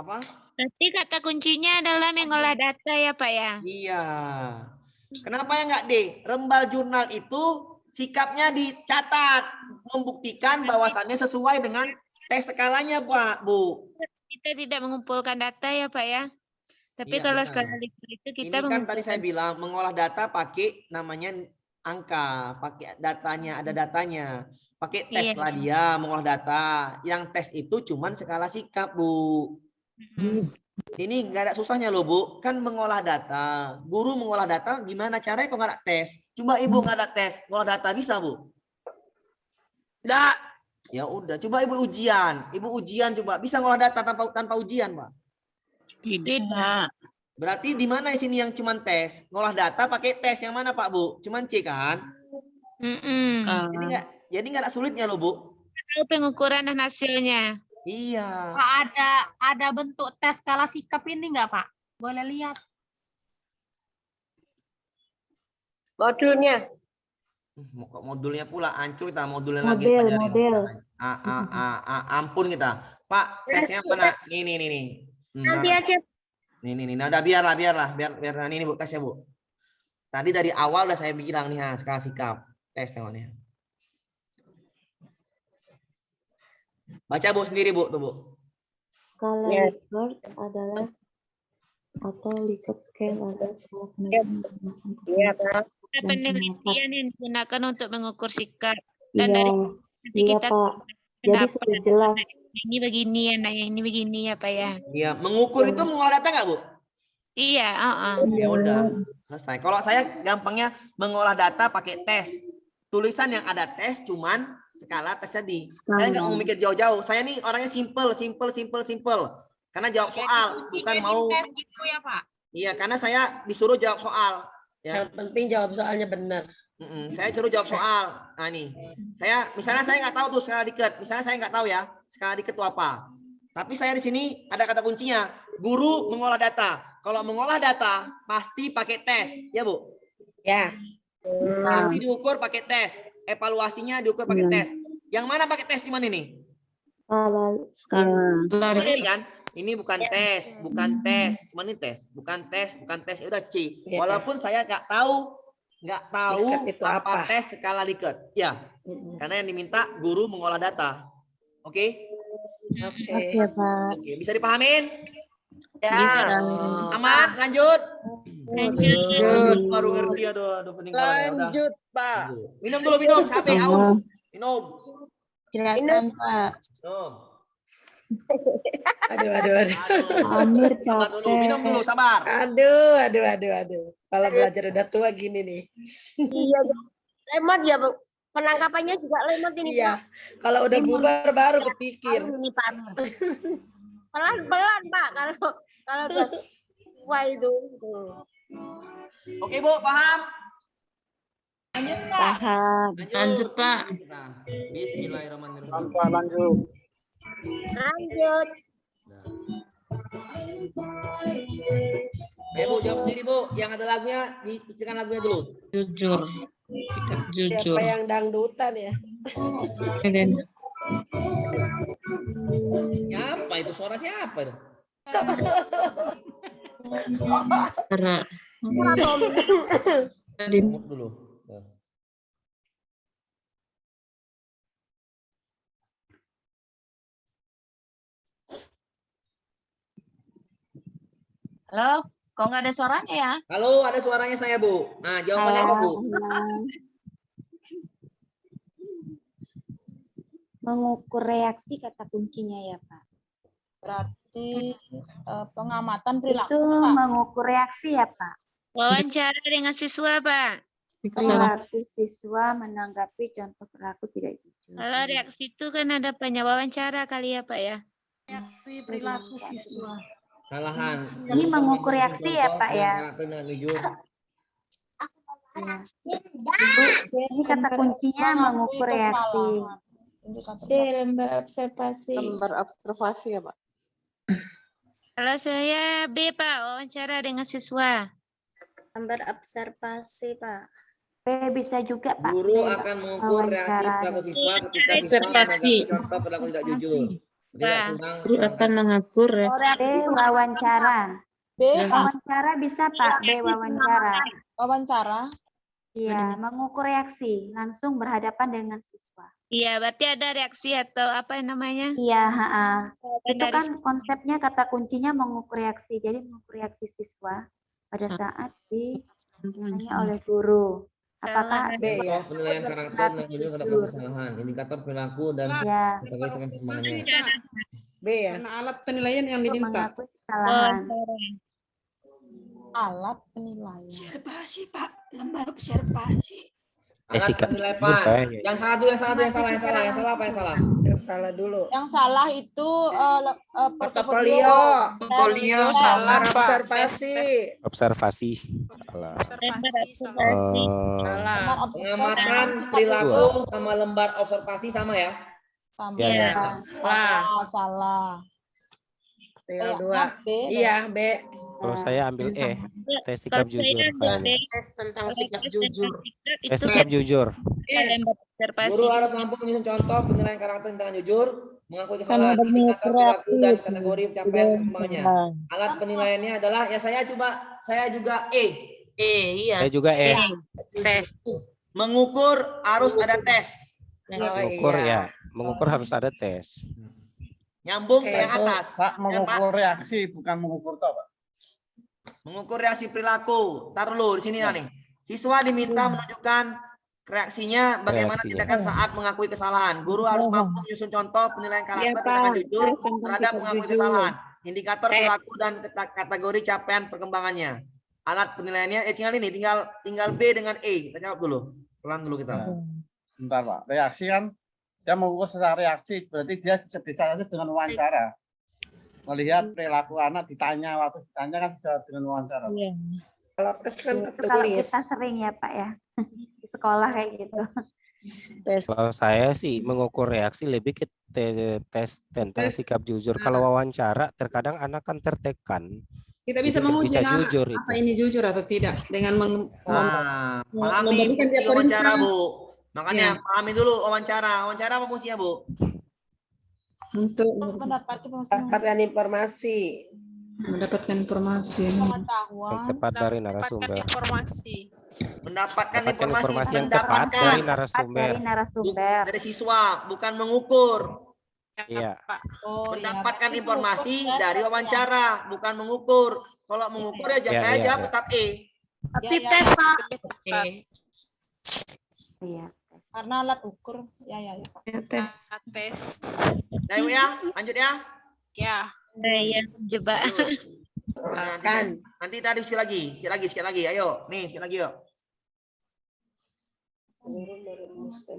Speaker 5: Apa?
Speaker 10: Berarti kata kuncinya adalah mengolah data ya Pak ya?
Speaker 5: Iya. Kenapa ya nggak D? Rembal jurnal itu sikapnya dicatat. Membuktikan bahwasannya sesuai dengan tes skalanya Pak, Bu.
Speaker 10: Kita tidak mengumpulkan data ya Pak ya. Tapi
Speaker 5: Iya,
Speaker 10: kalau
Speaker 5: benar.
Speaker 10: skala liquid itu kita
Speaker 5: Ini kan tadi saya
Speaker 10: mengumpulkan.
Speaker 5: bilang mengolah data pakai namanya angka, pakai datanya, ada datanya. Pakai tes
Speaker 10: Iya.
Speaker 5: lah dia mengolah data. Yang tes itu cuman skala sikap, Bu. Ini nggak ada susahnya loh, Bu. Kan mengolah data. Guru mengolah data gimana caranya kok nggak ada tes? Coba Ibu nggak ada tes, ngolah data bisa, Bu?
Speaker 8: Enggak.
Speaker 5: Ya udah, coba Ibu ujian. Ibu ujian coba bisa ngolah data tanpa ujian, Pak.
Speaker 9: Tidak.
Speaker 5: Berarti di mana di sini yang cuman tes? Ngolah data pakai tes yang mana, Pak, Bu? Cuman C kan? Jadi nggak ada sulitnya loh, Bu.
Speaker 10: Tahu pengukuran dan hasilnya.
Speaker 5: Iya.
Speaker 3: Pak, ada bentuk tes skala sikap ini nggak Pak? Boleh lihat.
Speaker 11: Modulnya.
Speaker 5: Kok modulnya pula hancur kita modulnya
Speaker 4: Model,
Speaker 5: lagi pelajari.
Speaker 4: model.
Speaker 5: Ampun kita. Pak, tesnya mana? Nih.
Speaker 11: Nanti aja.
Speaker 5: Nih. Nah, udah biar ini Bu tesnya, Bu. Tadi dari awal udah saya bilang nih, skala sikap. Tes tengoknya. Baca Bu sendiri, Bu, tuh, Bu.
Speaker 4: Skala
Speaker 11: Ya.
Speaker 4: Likert adalah atau Likert scale adalah skala penilaian.
Speaker 11: Iya, Pak.
Speaker 10: Ada penelitian yang digunakan untuk mengukur sikap. Dan
Speaker 4: Iya,
Speaker 10: dari nanti
Speaker 4: iya
Speaker 10: kita
Speaker 4: Pak. Jadi
Speaker 10: pendapat
Speaker 4: sudah jelas.
Speaker 10: ini begini, anaknya ini begini ya Pak ya.
Speaker 5: Iya, mengukur itu mengolah data nggak, Bu?
Speaker 10: Iya,
Speaker 5: Ya udah, selesai. Kalau saya gampangnya mengolah data pakai tes. Tulisan yang ada tes cuman skala tes tadi. Saya nggak mau mikir jauh-jauh. Saya nih orangnya simple. Karena jawab soal, bukan mau.
Speaker 3: Tes gitu ya Pak?
Speaker 5: Iya, karena saya disuruh jawab soal. Ya.
Speaker 11: Yang penting jawab soalnya benar.
Speaker 5: Saya suruh jawab soal. Nah nih, misalnya saya nggak tahu tuh skala Likert. Misalnya saya nggak tahu ya skala Likert itu apa. Tapi saya di sini ada kata kuncinya. Guru mengolah data. Kalau mengolah data pasti pakai tes, ya Bu.
Speaker 11: Ya.
Speaker 5: Pasti diukur pakai tes. Evaluasinya diukur pakai tes. Yang mana pakai tes cuman ini?
Speaker 4: Skala.
Speaker 5: Ini kan? Ini bukan tes, cuman ini tes, bukan tes, ya udah C. Walaupun saya nggak tahu
Speaker 11: Likert itu
Speaker 5: apa
Speaker 11: apa?
Speaker 5: tes skala Likert. Ya, karena yang diminta guru mengolah data. Oke?
Speaker 4: Oke, Pak.
Speaker 5: Oke, bisa dipahamin?
Speaker 11: Ya.
Speaker 5: Aman? Lanjut?
Speaker 10: Lanjut.
Speaker 5: Baru ngerti, aduh pening kepala. Udah.
Speaker 11: Lanjut, Pak.
Speaker 5: Minum dulu, sampai haus. Minum.
Speaker 4: Silakan, Pak.
Speaker 5: Minum.
Speaker 11: Aduh.
Speaker 4: Amir
Speaker 5: Sabar dulu,
Speaker 4: capek.
Speaker 5: minum dulu, sabar.
Speaker 11: Aduh. Kalau belajar udah tua gini nih.
Speaker 12: Iya, lemot ya, Bu. Penangkapannya juga lemot ini,
Speaker 11: Iya. Kalau udah bubar baru kepikir.
Speaker 12: Ini Pak Amir. Pelan-pelan, Pak, kalau wah itu.
Speaker 5: Oke, Bu, paham?
Speaker 4: Paham.
Speaker 2: Lanjut, Pak.
Speaker 5: Bismillahirrahmanirrahim.
Speaker 12: Lanjut.
Speaker 5: Ayo Bu, jawab sendiri Bu. Yang ada lagunya, dikecilkan lagunya dulu.
Speaker 2: Jujur. Jujur.
Speaker 11: Siapa yang dangdutan ya?
Speaker 5: Siapa itu? Suara siapa itu?
Speaker 2: Karena tadi
Speaker 5: Mute dulu.
Speaker 3: Halo, kok nggak ada suaranya ya?
Speaker 5: Halo, ada suaranya saya Bu. Nah, jawabannya apa Bu?
Speaker 4: Mengukur reaksi kata kuncinya ya, Pak.
Speaker 9: Berarti pengamatan perilaku,
Speaker 4: Itu
Speaker 9: Pak.
Speaker 4: mengukur reaksi ya, Pak.
Speaker 10: Wawancara dengan siswa, Pak.
Speaker 4: Perilaku siswa menanggapi contoh perilaku tidak jujur.
Speaker 10: Kalau reaksi itu kan ada banyak wawancara kali ya, Pak ya?
Speaker 9: Reaksi perilaku siswa.
Speaker 5: Salahan.
Speaker 4: Ini mengukur reaksi ya, Pak ya?
Speaker 5: Jujur.
Speaker 4: Ini kata kuncinya mengukur reaksi.
Speaker 9: Lembar observasi.
Speaker 11: Lembar observasi ya, Pak.
Speaker 10: Kalau saya B, Pak, wawancara dengan siswa.
Speaker 12: Lembar observasi, Pak.
Speaker 4: B bisa juga, Pak.
Speaker 5: Guru
Speaker 4: B,
Speaker 5: akan mengukur reaksi
Speaker 4: wawancara.
Speaker 5: perilaku siswa ketika siswa
Speaker 2: Observasi.
Speaker 5: menanggapi contoh perilaku tidak jujur. Tidak senang.
Speaker 2: guru akan mengukur
Speaker 4: B, wawancara.
Speaker 9: B,
Speaker 4: Wawancara bisa, Pak. B, wawancara.
Speaker 9: wawancara.
Speaker 4: Iya, mengukur reaksi. Langsung berhadapan dengan siswa.
Speaker 10: Iya, berarti ada reaksi atau apa namanya?
Speaker 4: Iya, itu
Speaker 10: Dari
Speaker 4: kan konsepnya kata kuncinya mengukur reaksi. Jadi mengukur reaksi siswa pada saat ditanya oleh guru. Apakah
Speaker 5: B ya. Penilaian karakter dan juga terdapat kesalahan. Indikator perilaku dan kategori perkembangannya. B ya.
Speaker 11: Karena alat penilaian yang diminta.
Speaker 4: mengakui kesalahan.
Speaker 12: Alat penilaian.
Speaker 7: Observasi, Pak. Lembar observasi.
Speaker 5: Alat penilaian. Yang salah dulu, yang salah apa yang salah?
Speaker 11: Yang salah dulu.
Speaker 12: Yang salah itu
Speaker 11: Portofolio.
Speaker 9: Portofolio salah, Pak.
Speaker 11: Observasi.
Speaker 6: Observasi. Salah.
Speaker 5: Pengamatan perilaku sama lembar observasi sama ya?
Speaker 12: Sama.
Speaker 6: Ya.
Speaker 12: Salah.
Speaker 11: Tinggal 2.
Speaker 12: B.
Speaker 11: Iya, B.
Speaker 6: Kalau saya ambil E, tes sikap jujur.
Speaker 8: Tes tentang sikap jujur.
Speaker 6: Tes sikap jujur.
Speaker 5: Guru harus mampu menyusun contoh penilaian karakter tentang jujur, mengakui kesalahan, indikator perilaku dan kategori pencapaian perkembangannya. Alat penilaiannya adalah ya saya juga E.
Speaker 8: Iya.
Speaker 6: Saya juga E.
Speaker 8: Tes.
Speaker 5: Mengukur harus ada tes.
Speaker 6: Mengukur ya. Mengukur harus ada tes.
Speaker 5: Nyambung ke yang atas.
Speaker 1: Pak, mengukur reaksi bukan mengukur toh, Pak.
Speaker 5: Mengukur reaksi perilaku. Taruh dulu di sini nih. Siswa diminta menunjukkan reaksinya bagaimana tindakan saat mengakui kesalahan. Guru harus mampu menyusun contoh penilaian karakter tindakan jujur terhadap mengakui kesalahan. Indikator perilaku dan kategori capaian perkembangannya. Alat penilaiannya tinggal B dengan E. Kita jawab dulu. Pelan dulu kita.
Speaker 1: Bentar, Pak. Reaksi kan dia mengukur secara reaksi, berarti dia bisa dengan wawancara. Melihat perilaku anak ditanya, waktu ditanya kan bisa dengan wawancara.
Speaker 11: Iya. Kalau tes kan
Speaker 4: Itu kalau kita sering ya Pak ya di sekolah kayak gitu.
Speaker 6: Kalau saya sih mengukur reaksi lebih ke tes tentang sikap jujur. Kalau wawancara terkadang anak kan tertekan.
Speaker 11: Kita bisa
Speaker 6: Jadi
Speaker 11: menguji
Speaker 6: bisa
Speaker 11: anak
Speaker 6: jujur
Speaker 11: apa
Speaker 6: itu.
Speaker 11: ini jujur atau tidak dengan
Speaker 5: Pahami fungsi wawancara, Bu. Makanya pahami dulu wawancara. Wawancara apa fungsinya, Bu?
Speaker 11: untuk
Speaker 12: mendapatkan
Speaker 11: informasi. Mendapatkan informasi.
Speaker 6: Yang tepat dari narasumber.
Speaker 5: Mendapatkan
Speaker 6: Informasi
Speaker 5: informasi
Speaker 6: yang tepat dari narasumber.
Speaker 5: Dari siswa, bukan mengukur.
Speaker 6: Iya.
Speaker 5: Mendapatkan informasi dari wawancara, bukan mengukur. Kalau mengukur ya saya jawab tetap E.
Speaker 12: Tapi tes, Pak.
Speaker 4: Iya.
Speaker 12: Karena alat ukur. Ya.
Speaker 9: Tes.
Speaker 5: Nah, Ibu ya, lanjut ya.
Speaker 9: Ya.
Speaker 10: Ya, coba.
Speaker 5: Nanti tadi sekali lagi. Ayo, nih sekali lagi yuk.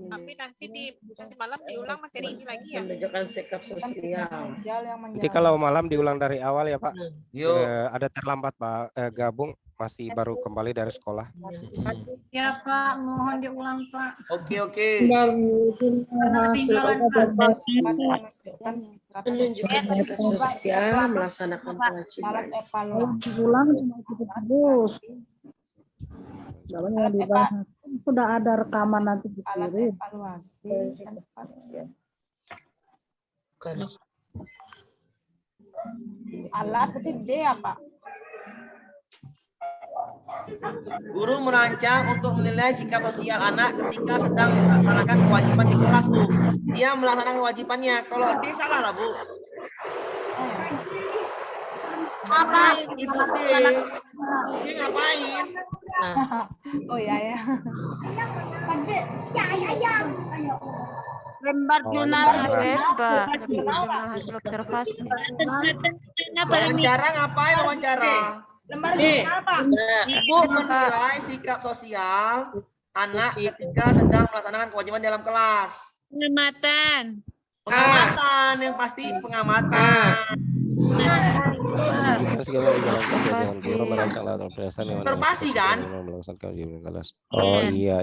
Speaker 9: Tapi nanti di malam diulang materi ini lagi ya.
Speaker 11: Menunjukkan sikap sosial.
Speaker 6: Nanti kalau malam diulang dari awal ya Pak.
Speaker 5: Yuk.
Speaker 6: Ada terlambat Pak gabung masih baru kembali dari sekolah.
Speaker 12: Ya Pak, mohon diulang Pak.
Speaker 5: Oke.
Speaker 11: Menunjukkan sikap sosial, melaksanakan kewajiban.
Speaker 12: Ulang cuma itu terus. Yang dibahas sudah ada rekaman nanti dikirim. Evaluasi. Alat itu D apa?
Speaker 5: Guru merancang untuk menilai sikap sosial anak ketika sedang melaksanakan kewajiban di kelas, Bu. Dia melaksanakan kewajibannya. Kalau D salah lah, Bu. Ngapain Ibu D? Dia ngapain?
Speaker 12: Oh ya.
Speaker 10: Lembar jurnal Pak. Hasil observasi.
Speaker 5: Wawancara ngapain wawancara?
Speaker 12: Lembar jurnal Pak.
Speaker 5: Ibu menilai sikap sosial anak ketika sedang melaksanakan kewajiban dalam kelas.
Speaker 10: Pengamatan.
Speaker 5: Pengamatan yang pasti pengamatan. Observasi kan?
Speaker 6: Oh iya.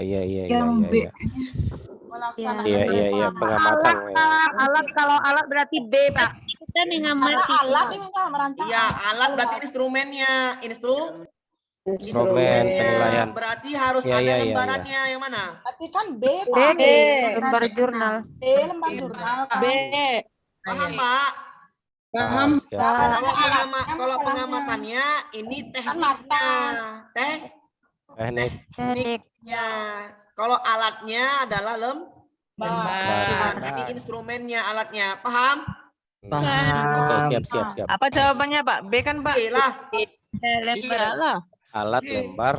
Speaker 6: Pengamatan.
Speaker 10: Kalau alat berarti B Pak. Kita mengamati.
Speaker 12: Alat ini kita merancang.
Speaker 5: Iya, alat berarti instrumennya.
Speaker 6: Instrumen penilaian.
Speaker 5: Berarti harus ada lembarannya yang mana?
Speaker 12: Berarti kan B Pak.
Speaker 10: B. Lembar jurnal.
Speaker 12: B lembar jurnal.
Speaker 10: B.
Speaker 5: Paham Pak?
Speaker 11: Paham.
Speaker 5: Kalau pengamatannya ini tekniknya.
Speaker 6: Teknik.
Speaker 5: Tekniknya. Kalau alatnya adalah Nah, ini instrumennya, alatnya. Paham?
Speaker 6: Oke, siap.
Speaker 12: Apa jawabannya, Pak? B kan, Pak?
Speaker 5: B lah.
Speaker 12: Lembar.
Speaker 6: Alat, lembar.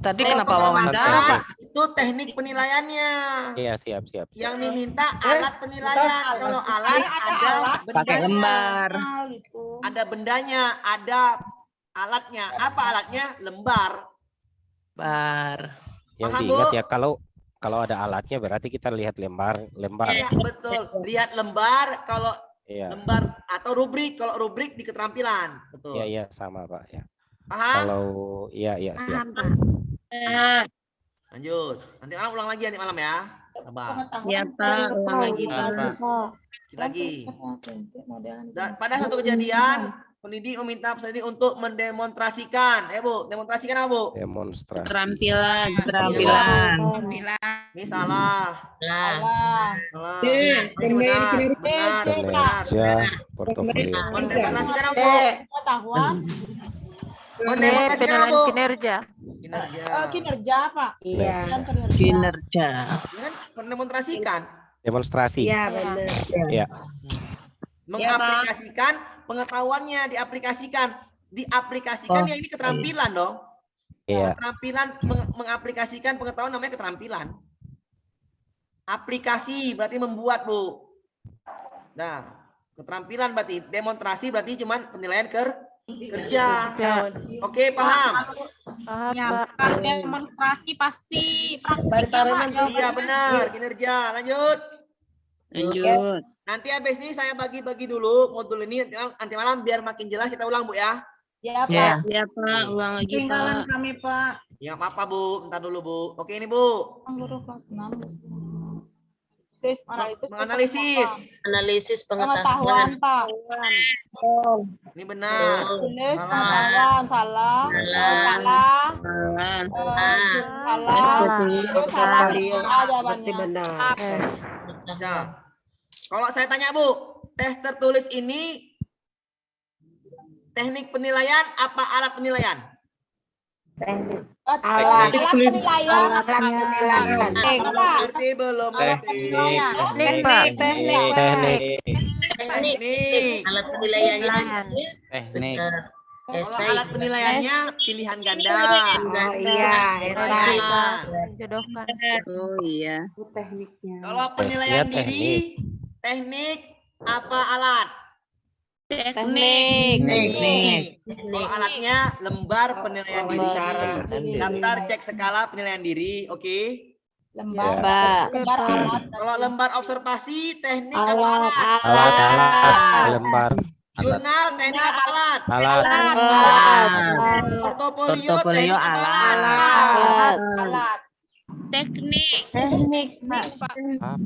Speaker 12: Tadi
Speaker 5: Kalau
Speaker 12: kenapa wawancara,
Speaker 5: wawancara,
Speaker 12: Pak?
Speaker 5: itu teknik penilaiannya.
Speaker 6: Iya, siap.
Speaker 5: Yang diminta alat penilaian. Kalau alat ada
Speaker 12: Pakai
Speaker 5: bendanya.
Speaker 12: lembar.
Speaker 5: Ada bendanya, ada alatnya. Apa alatnya? Lembar.
Speaker 12: Bar.
Speaker 6: Yang
Speaker 5: Paham,
Speaker 6: diingat
Speaker 5: Bu?
Speaker 6: ya kalau ada alatnya berarti kita lihat lembar.
Speaker 5: Iya, betul. Lihat lembar kalau
Speaker 6: Iya.
Speaker 5: lembar atau rubrik. Kalau rubrik di keterampilan. Betul.
Speaker 6: Iya, sama, Pak ya.
Speaker 5: Paham?
Speaker 6: Kalau iya siap.
Speaker 5: Lanjut. Nanti malam ulang lagi nanti malam ya. Sabar.
Speaker 2: Ya Pak, ulang lagi Pak.
Speaker 5: Lagi. Dan pada satu kejadian, pendidik meminta peserta didik untuk mendemonstrasikan. Bu, demonstrasikan apa, Bu?
Speaker 6: Demonstrasi.
Speaker 2: Keterampilan.
Speaker 5: Ini salah. Salah. Ini benar.
Speaker 6: Kinerja, portofolio.
Speaker 5: Mendemonstrasikan apa, Bu?
Speaker 12: Pengetahuan.
Speaker 5: Mendemonstrasikan apa, Bu?
Speaker 12: Kinerja.
Speaker 7: Kinerja, Pak.
Speaker 11: Iya.
Speaker 12: Kinerja.
Speaker 5: Kan mendemonstrasikan.
Speaker 6: Demonstrasi.
Speaker 11: Iya, benar.
Speaker 6: Iya.
Speaker 5: Mengaplikasikan pengetahuannya, diaplikasikan ya ini keterampilan dong.
Speaker 6: Iya.
Speaker 5: Keterampilan mengaplikasikan pengetahuan namanya keterampilan. Aplikasi berarti membuat, Bu. Nah, keterampilan berarti demonstrasi berarti cuman penilaian kerja. Oke, paham?
Speaker 3: Ya, Pak, demonstrasi pasti praktiknya, Pak.
Speaker 5: Iya, benar. Kinerja. Lanjut. Nanti habis ini saya bagi-bagi dulu modul ini nanti malam biar makin jelas kita ulang, Bu ya.
Speaker 7: Ya, Pak.
Speaker 2: Ya Pak, ulang lagi
Speaker 7: Ketinggalan
Speaker 2: Pak.
Speaker 7: kami, Pak.
Speaker 5: Ya, apa-apa, Bu. Bentar dulu, Bu. Oke, ini, Bu.
Speaker 7: Guru kelas 6.
Speaker 5: Menganalisis.
Speaker 2: Analisis
Speaker 7: Pengetahuan,
Speaker 2: pengetahuan.
Speaker 7: Pak.
Speaker 5: Ini benar.
Speaker 7: Tulis
Speaker 5: Salah.
Speaker 7: pengetahuan, salah.
Speaker 2: Salah.
Speaker 7: Salah.
Speaker 11: Berarti benar.
Speaker 5: Bisa. Kalau saya tanya, Bu, tes tertulis ini teknik penilaian apa alat penilaian?
Speaker 7: Alat penilaian.
Speaker 5: Berarti belum ngerti. Teknik.
Speaker 2: Alat penilaiannya
Speaker 6: Teknik.
Speaker 5: Kalau alat penilaiannya pilihan ganda.
Speaker 11: Oh iya,
Speaker 12: Jodohkan.
Speaker 2: Oh iya.
Speaker 4: Tekniknya.
Speaker 5: Kalau penilaian
Speaker 6: Tesnya
Speaker 5: diri, teknik apa alat?
Speaker 2: Teknik.
Speaker 5: Kalau alatnya lembar penilaian diri. Daftar cek skala penilaian diri, oke?
Speaker 7: Lembar alat.
Speaker 5: Kalau lembar observasi, teknik apa alat?
Speaker 6: Alat. Lembar.
Speaker 5: Jurnal, teknik apa alat?
Speaker 6: Alat.
Speaker 5: Portofolio, teknik apa alat?
Speaker 2: Teknik.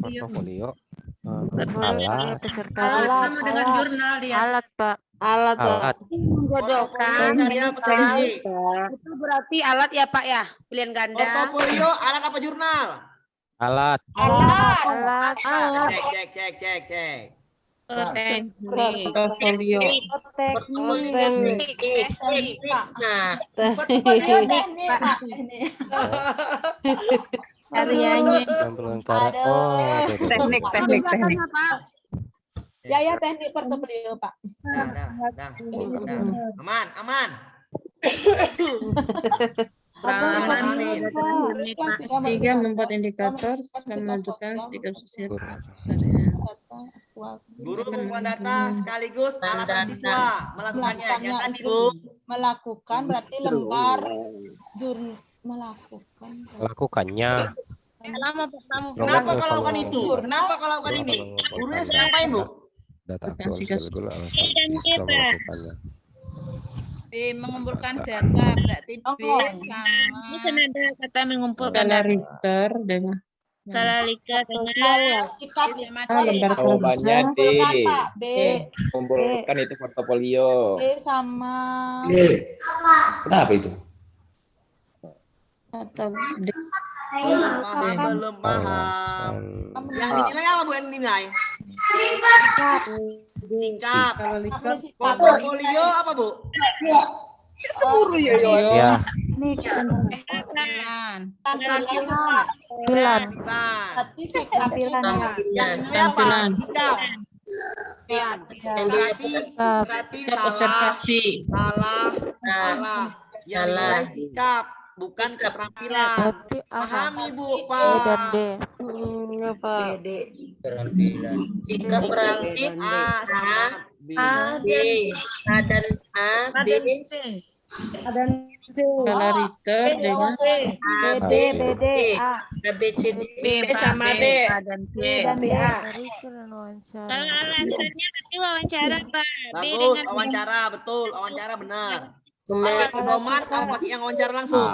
Speaker 6: Portofolio. Alat.
Speaker 7: Sama dengan jurnal dia.
Speaker 12: Alat, Pak.
Speaker 11: Alat.
Speaker 5: Portofolio cari apa tadi?
Speaker 12: Itu berarti alat ya, Pak ya? Pilihan ganda.
Speaker 5: Portofolio alat apa jurnal?
Speaker 6: Alat.
Speaker 5: Cek.
Speaker 2: Teknik.
Speaker 4: Portofolio.
Speaker 2: Nah,
Speaker 7: Portofolio teknik, Pak.
Speaker 2: karyanya.
Speaker 6: Tampilan karya. Oh,
Speaker 12: Teknik.
Speaker 7: Ya, teknik portofolio, Pak.
Speaker 5: Dah. Aman.
Speaker 2: Pengalaman
Speaker 5: Amin.
Speaker 2: kelas 3 membuat indikator dan menentukan sikap sosial keseharian.
Speaker 5: Guru membuat data sekaligus alasan siswa melakukannya. Yang tadi, Bu.
Speaker 7: Melakukan berarti lembar
Speaker 6: melakukannya.
Speaker 5: Kenapa kalau lakukan itu? Kenapa kalau lakukan ini? Gurunya sudah ngapain, Bu?
Speaker 6: Data aktual sebagai dulu alasan siswa melakukannya.
Speaker 9: Mengumpulkan data berarti B sama
Speaker 2: Ini kan ada kata mengumpulkan
Speaker 6: Iya.
Speaker 2: data. Richter dengan salah Lika dengan
Speaker 7: sikap
Speaker 2: lembar kerja.
Speaker 7: B
Speaker 13: Kumpulkan itu portofolio.
Speaker 7: B sama
Speaker 13: Kenapa itu?
Speaker 2: atau
Speaker 5: Belum paham. Yang dinilai apa, Bu? Yang dinilai? Sikap.
Speaker 6: Iya.
Speaker 5: Portofolio apa, Bu?
Speaker 6: Ya,
Speaker 4: teknik
Speaker 9: Tampilan.
Speaker 4: tampilan
Speaker 5: Yang B apa? Sikap. Berarti salah.
Speaker 2: observasi.
Speaker 5: Salah. Yang dinilai sikap, bukan keterampilan. Pahami Bu, Pak.
Speaker 2: Jika berarti
Speaker 5: A sama B.
Speaker 2: A dan A, B, kalau Rita dengan A, B,
Speaker 4: BD A
Speaker 2: A, B, C, D,
Speaker 8: B sama D.
Speaker 2: A dan C.
Speaker 4: dan A
Speaker 10: Kalau alasannya berarti wawancara, Pak. B
Speaker 5: Bagus,
Speaker 10: dengan
Speaker 5: wawancara, betul. Wawancara benar. Pakai pedoman, kamu pakai yang wawancara langsung.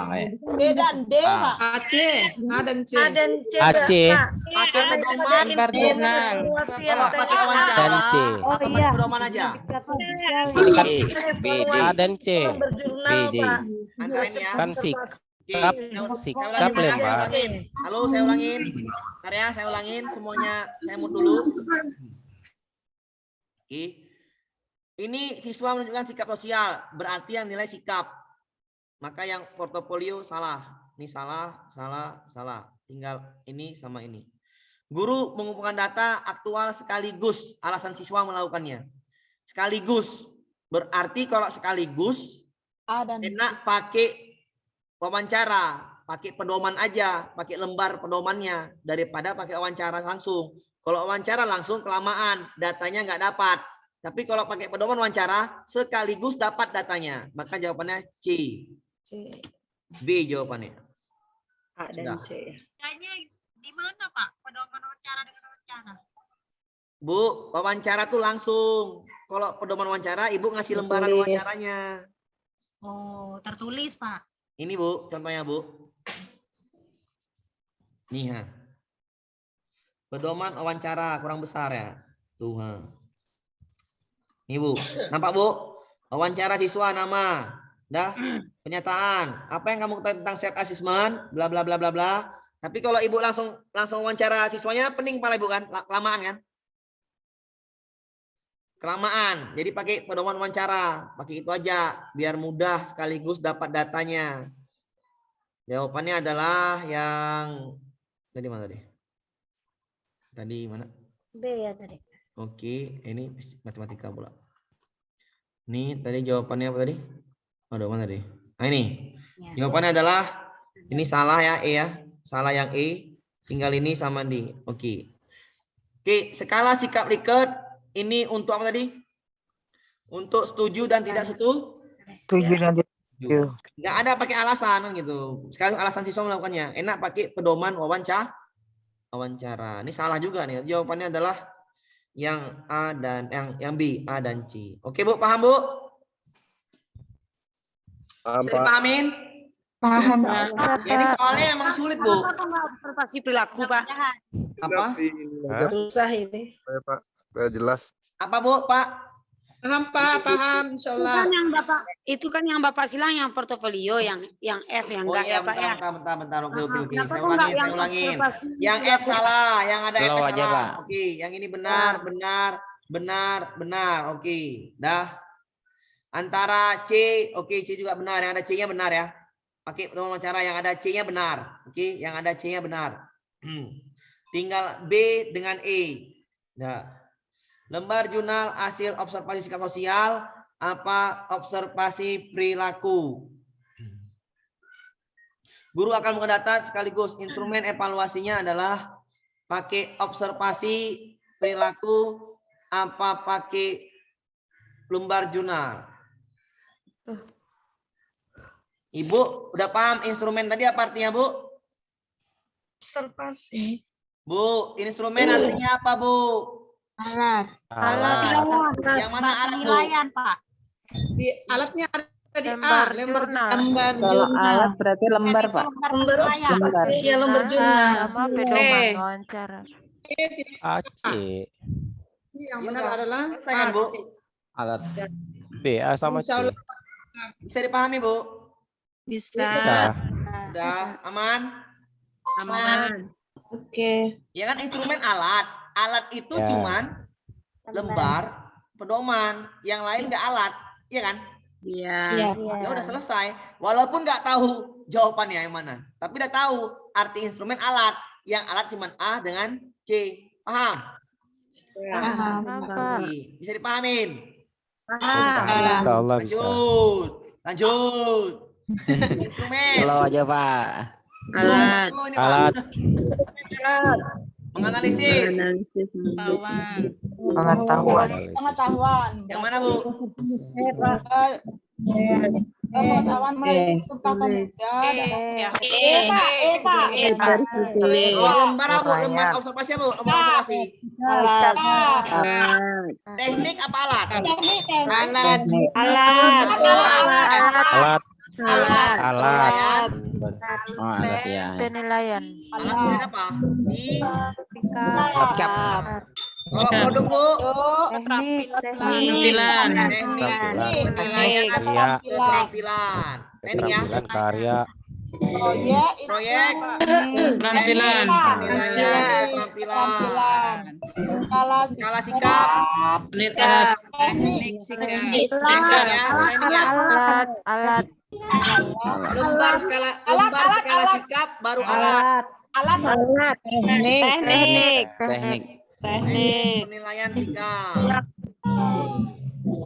Speaker 12: B dan D, Pak.
Speaker 11: AC, A dan C.
Speaker 7: A dan C.
Speaker 6: AC
Speaker 5: Pakai pedoman,
Speaker 2: Gambar jurnal.
Speaker 5: kalau pakai wawancara,
Speaker 6: dan C.
Speaker 5: pakai pedoman aja.
Speaker 6: A dan C.
Speaker 7: Berjurnal, Pak.
Speaker 5: Antarin ya.
Speaker 6: Kan sikap, sikap lembar.
Speaker 5: Halo, saya ulangin. Bentar ya, saya ulangin semuanya. Saya mute dulu. Oke. Ini siswa menunjukkan sikap sosial, berarti yang nilai sikap. Maka yang portofolio salah. Ini salah, salah, salah. Tinggal ini sama ini. Guru mengumpulkan data aktual sekaligus, alasan siswa melakukannya. Sekaligus. Berarti kalau sekaligus, enak pakai wawancara, pakai pedoman aja, pakai lembar pedomannya, daripada pakai wawancara langsung. Kalau wawancara langsung kelamaan, datanya nggak dapat. Tapi kalau pakai pedoman wawancara, sekaligus dapat datanya. Maka jawabannya C. B jawabannya.
Speaker 11: A dan C.
Speaker 3: Bedanya di mana, Pak? Pedoman wawancara dengan wawancara.
Speaker 5: Bu, wawancara tuh langsung. Kalau pedoman wawancara, Ibu ngasih lembaran wawancaranya.
Speaker 3: Oh, tertulis, Pak.
Speaker 5: Ini Bu, contohnya Bu. Nih, ha. Pedoman wawancara kurang besar ya. Tuh, ha. Nih Bu, nampak Bu? Wawancara siswa nama, dah, pernyataan. Apa yang kamu ketahui tentang self assessment, bla bla bla bla bla. Tapi kalau Ibu langsung wawancara siswanya, pening pala Ibu kan, kelamaan kan? Kelamaan. Jadi pakai pedoman wawancara, pakai itu aja biar mudah sekaligus dapat datanya. Jawabannya adalah yang tadi mana tadi? Tadi mana?
Speaker 7: B ya tadi.
Speaker 5: Oke, ini matematika pula. Ini tadi jawabannya apa tadi? Aduh, mana tadi? Nah, ini. Jawabannya adalah ini salah ya, E ya. Salah yang E. Tinggal ini sama D. Oke. Oke, skala sikap Likert ini untuk apa tadi? Untuk setuju dan tidak setuju?
Speaker 11: Setuju dan tidak setuju.
Speaker 5: Nggak ada pakai alasan gitu. Sekarang alasan siswa melakukannya. Enak pakai pedoman wawancara. Ini salah juga nih. Jawabannya adalah yang A dan yang B, A dan C. Oke Bu, paham Bu? Bisa dipahamin?
Speaker 8: Paham.
Speaker 5: Jadi soalnya emang sulit Bu.
Speaker 8: Observasi perilaku, Pak.
Speaker 5: Apa?
Speaker 11: Susah ini.
Speaker 14: Pak, supaya jelas.
Speaker 5: Apa Bu, Pak?
Speaker 11: Paham Pak, paham insyaallah.
Speaker 8: Itu kan yang Bapak silang yang portofolio, yang F yang
Speaker 5: Oh
Speaker 8: enggak
Speaker 5: iya,
Speaker 8: ya Pak ya.
Speaker 5: bentar. Oke. Saya ulangin. Yang F salah, yang ada F
Speaker 6: Slow aja,
Speaker 5: salah.
Speaker 6: Pak.
Speaker 5: Oke, yang ini benar. Oke, dah. Antara C, oke, C juga benar. Yang ada C-nya benar ya. Pakai pedoman wawancara yang ada C-nya benar. Oke, yang ada C-nya benar. Tinggal B dengan E. Nah. Lembar jurnal hasil observasi sikap sosial apa observasi perilaku. Guru akan mendata sekaligus instrumen evaluasinya adalah pakai observasi perilaku apa pakai lembar jurnal. Ibu udah paham instrumen tadi apa artinya Bu?
Speaker 7: Observasi.
Speaker 5: Bu, instrumen artinya apa Bu?
Speaker 3: Alat.
Speaker 5: Yang mana alat Bu?
Speaker 3: Penilaian, Pak.
Speaker 11: Alatnya ada di A, lembar
Speaker 8: jurnal.
Speaker 11: Kalau alat berarti lembar Pak.
Speaker 7: Lembar observasi ya lembar jurnal.
Speaker 8: Sama pedoman wawancara.
Speaker 6: AC.
Speaker 11: Yang benar adalah
Speaker 5: Selesai kan Bu?
Speaker 6: Alat B, A sama C.
Speaker 5: Bisa dipahami Bu?
Speaker 8: Bisa.
Speaker 5: Udah aman?
Speaker 8: Aman.
Speaker 3: Oke.
Speaker 5: Ya kan instrumen alat. Alat itu
Speaker 6: Ya.
Speaker 5: cuman lembar, pedoman. Yang lain nggak alat. Iya kan?
Speaker 8: Iya.
Speaker 5: Ya udah selesai. Walaupun nggak tahu jawabannya yang mana, tapi udah tahu arti instrumen alat. Yang alat cuma A dengan C. Paham? Oke. Bisa dipahamin?
Speaker 6: Insya Allah bisa.
Speaker 5: Lanjut. Instrumen.
Speaker 14: Slow aja Pak.
Speaker 6: Alat.
Speaker 5: Menganalisis.
Speaker 12: Pengetahuan.
Speaker 5: Yang mana, Bu?
Speaker 12: Pengetahuan melalui kesempatan muda. Pak.
Speaker 5: Lembar apa, Bu? Lembar observasi apa, Bu? Lembar observasi. Teknik apa alat?
Speaker 6: Alat.
Speaker 14: Oh, alat ya.
Speaker 4: Penilaian.
Speaker 5: Alat kemudian apa?
Speaker 14: Cap.
Speaker 5: Kalau produk, Bu?
Speaker 2: Keterampilan.
Speaker 5: Keterampilan. Teknik ya?
Speaker 6: Keterampilan karya.
Speaker 5: Proyek.
Speaker 2: Keterampilan.
Speaker 5: Keterampilan. Skala sikap.
Speaker 2: Penilaian.
Speaker 4: Alat.
Speaker 5: Lembar skala sikap baru alat.
Speaker 14: Teknik.
Speaker 5: Penilaian sikap.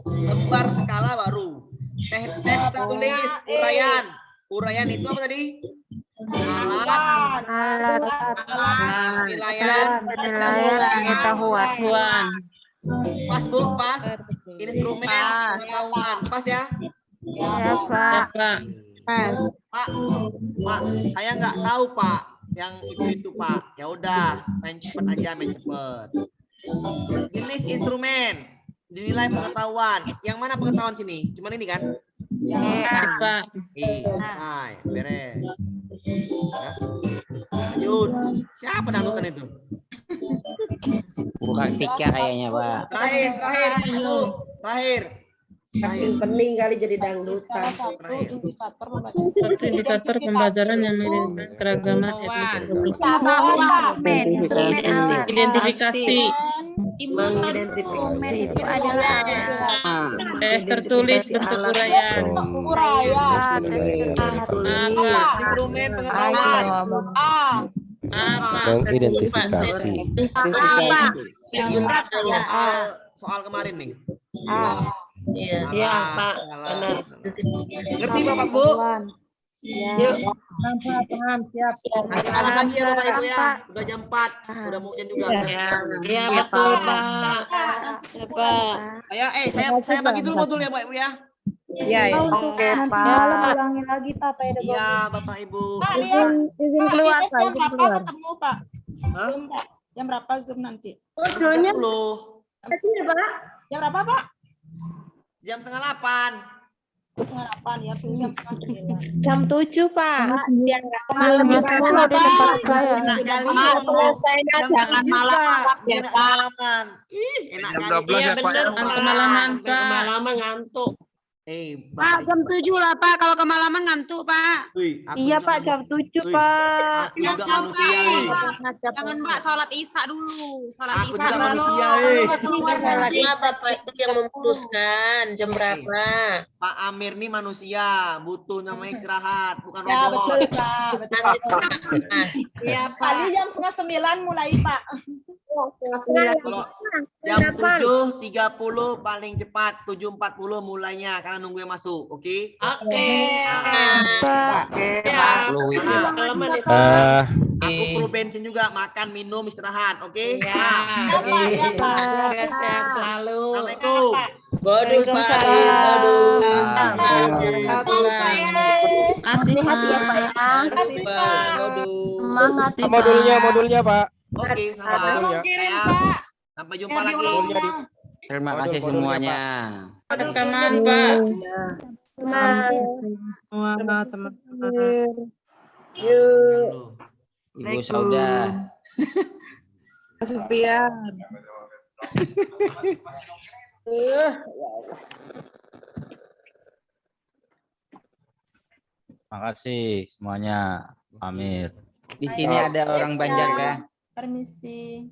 Speaker 5: Lembar skala baru. Tes tertulis uraian. Uraian itu apa tadi? Alat. Penilaian
Speaker 4: Pengetahuan.
Speaker 5: Pas, Bu, pas. Instrumen pengetahuan. Pas ya?
Speaker 4: Ya, Pak.
Speaker 5: Pak, saya nggak tahu, Pak. Yang itu, Pak. Ya udah, main cepet aja, main cepet. Jenis instrumen dinilai pengetahuan. Yang mana pengetahuan sini? Cuman ini kan?
Speaker 2: Pak.
Speaker 5: Beres. Ya. Lanjut. Siapa dangdutan itu?
Speaker 14: Bukan Tika kayaknya Pak.
Speaker 5: Terakhir.
Speaker 11: Saking pening kali jadi dangdutan.
Speaker 2: Satu indikator pembelajaran yang melibatkan keragaman identifikasi.
Speaker 4: Instrumen itu adalah
Speaker 2: Tes tertulis bentuk uraian.
Speaker 5: Instrumen pengetahuan.
Speaker 6: Mengidentifikasi.
Speaker 5: Soal kemarin nih.
Speaker 9: Iya, Pak. Benar.
Speaker 5: Ngerti Bapak, Bu?
Speaker 12: Yuk. Paham, siap.
Speaker 5: Nanti lagi ya Bapak Ibu ya. Udah jam 4. Udah mau hujan juga.
Speaker 9: Iya, betul, Pak. Ya, Pak.
Speaker 5: Saya bagi dulu modulnya Bapak Ibu ya.
Speaker 12: Iya, ya.
Speaker 4: Oke, Pak. Ulangi lagi, Pak.
Speaker 5: Iya, Bapak Ibu.
Speaker 12: Pak, izin keluar, Pak. Jam berapa ketemu, Pak? Jam berapa Zoom nanti?
Speaker 5: Jam 10.
Speaker 12: Jam berapa, Pak?
Speaker 5: Jam 7:30.
Speaker 12: Jam 8 ya, jam 9.
Speaker 7: Jam 7, Pak.
Speaker 12: Biar nggak
Speaker 7: Malam di tempat saya.
Speaker 12: selesainya jangan malam ya, Pak.
Speaker 5: Enak
Speaker 9: Jam 12 ya, Pak.
Speaker 2: Kemalaman, Pak.
Speaker 9: Kemalaman ngantuk.
Speaker 8: Pak, jam 7 lah, Pak. Kalau kemalaman ngantuk, Pak.
Speaker 4: Iya, Pak, jam 7, Pak.
Speaker 8: Jangan, Mbak, sholat Isya dulu. Sholat Isya
Speaker 2: Bapak itu yang memutuskan jam berapa.
Speaker 5: Pak Amir nih manusia, butuh namanya istirahat, bukan
Speaker 12: Ya,
Speaker 5: robot.
Speaker 12: betul, Pak. Betul. Iya, Pak. Tadi jam 8:30 mulai, Pak.
Speaker 5: Kalau jam 7:30 paling cepat, 7:40 mulainya karena nunggu yang masuk, oke?
Speaker 9: Oke.
Speaker 5: Aku perlu bensin juga, makan, minum, istirahat, oke?
Speaker 9: Sehat selalu.
Speaker 5: Assalamualaikum.
Speaker 2: Bodoh, Pak.
Speaker 4: Kasih hati ya, Pak ya.
Speaker 12: Kasih, Pak.
Speaker 4: Semangat.
Speaker 6: Modulnya Pak.
Speaker 5: Oke,
Speaker 12: Tolong kirim, Pak.
Speaker 5: sampai jumpa lagi.
Speaker 14: Terima kasih semuanya.
Speaker 2: Rekaman, Pak.
Speaker 12: Semua teman-teman.
Speaker 14: Ibu Sauda.
Speaker 7: Supian.
Speaker 15: Makasih semuanya, Amir.
Speaker 14: Di sini ada orang Banjar kah?
Speaker 7: Permisi.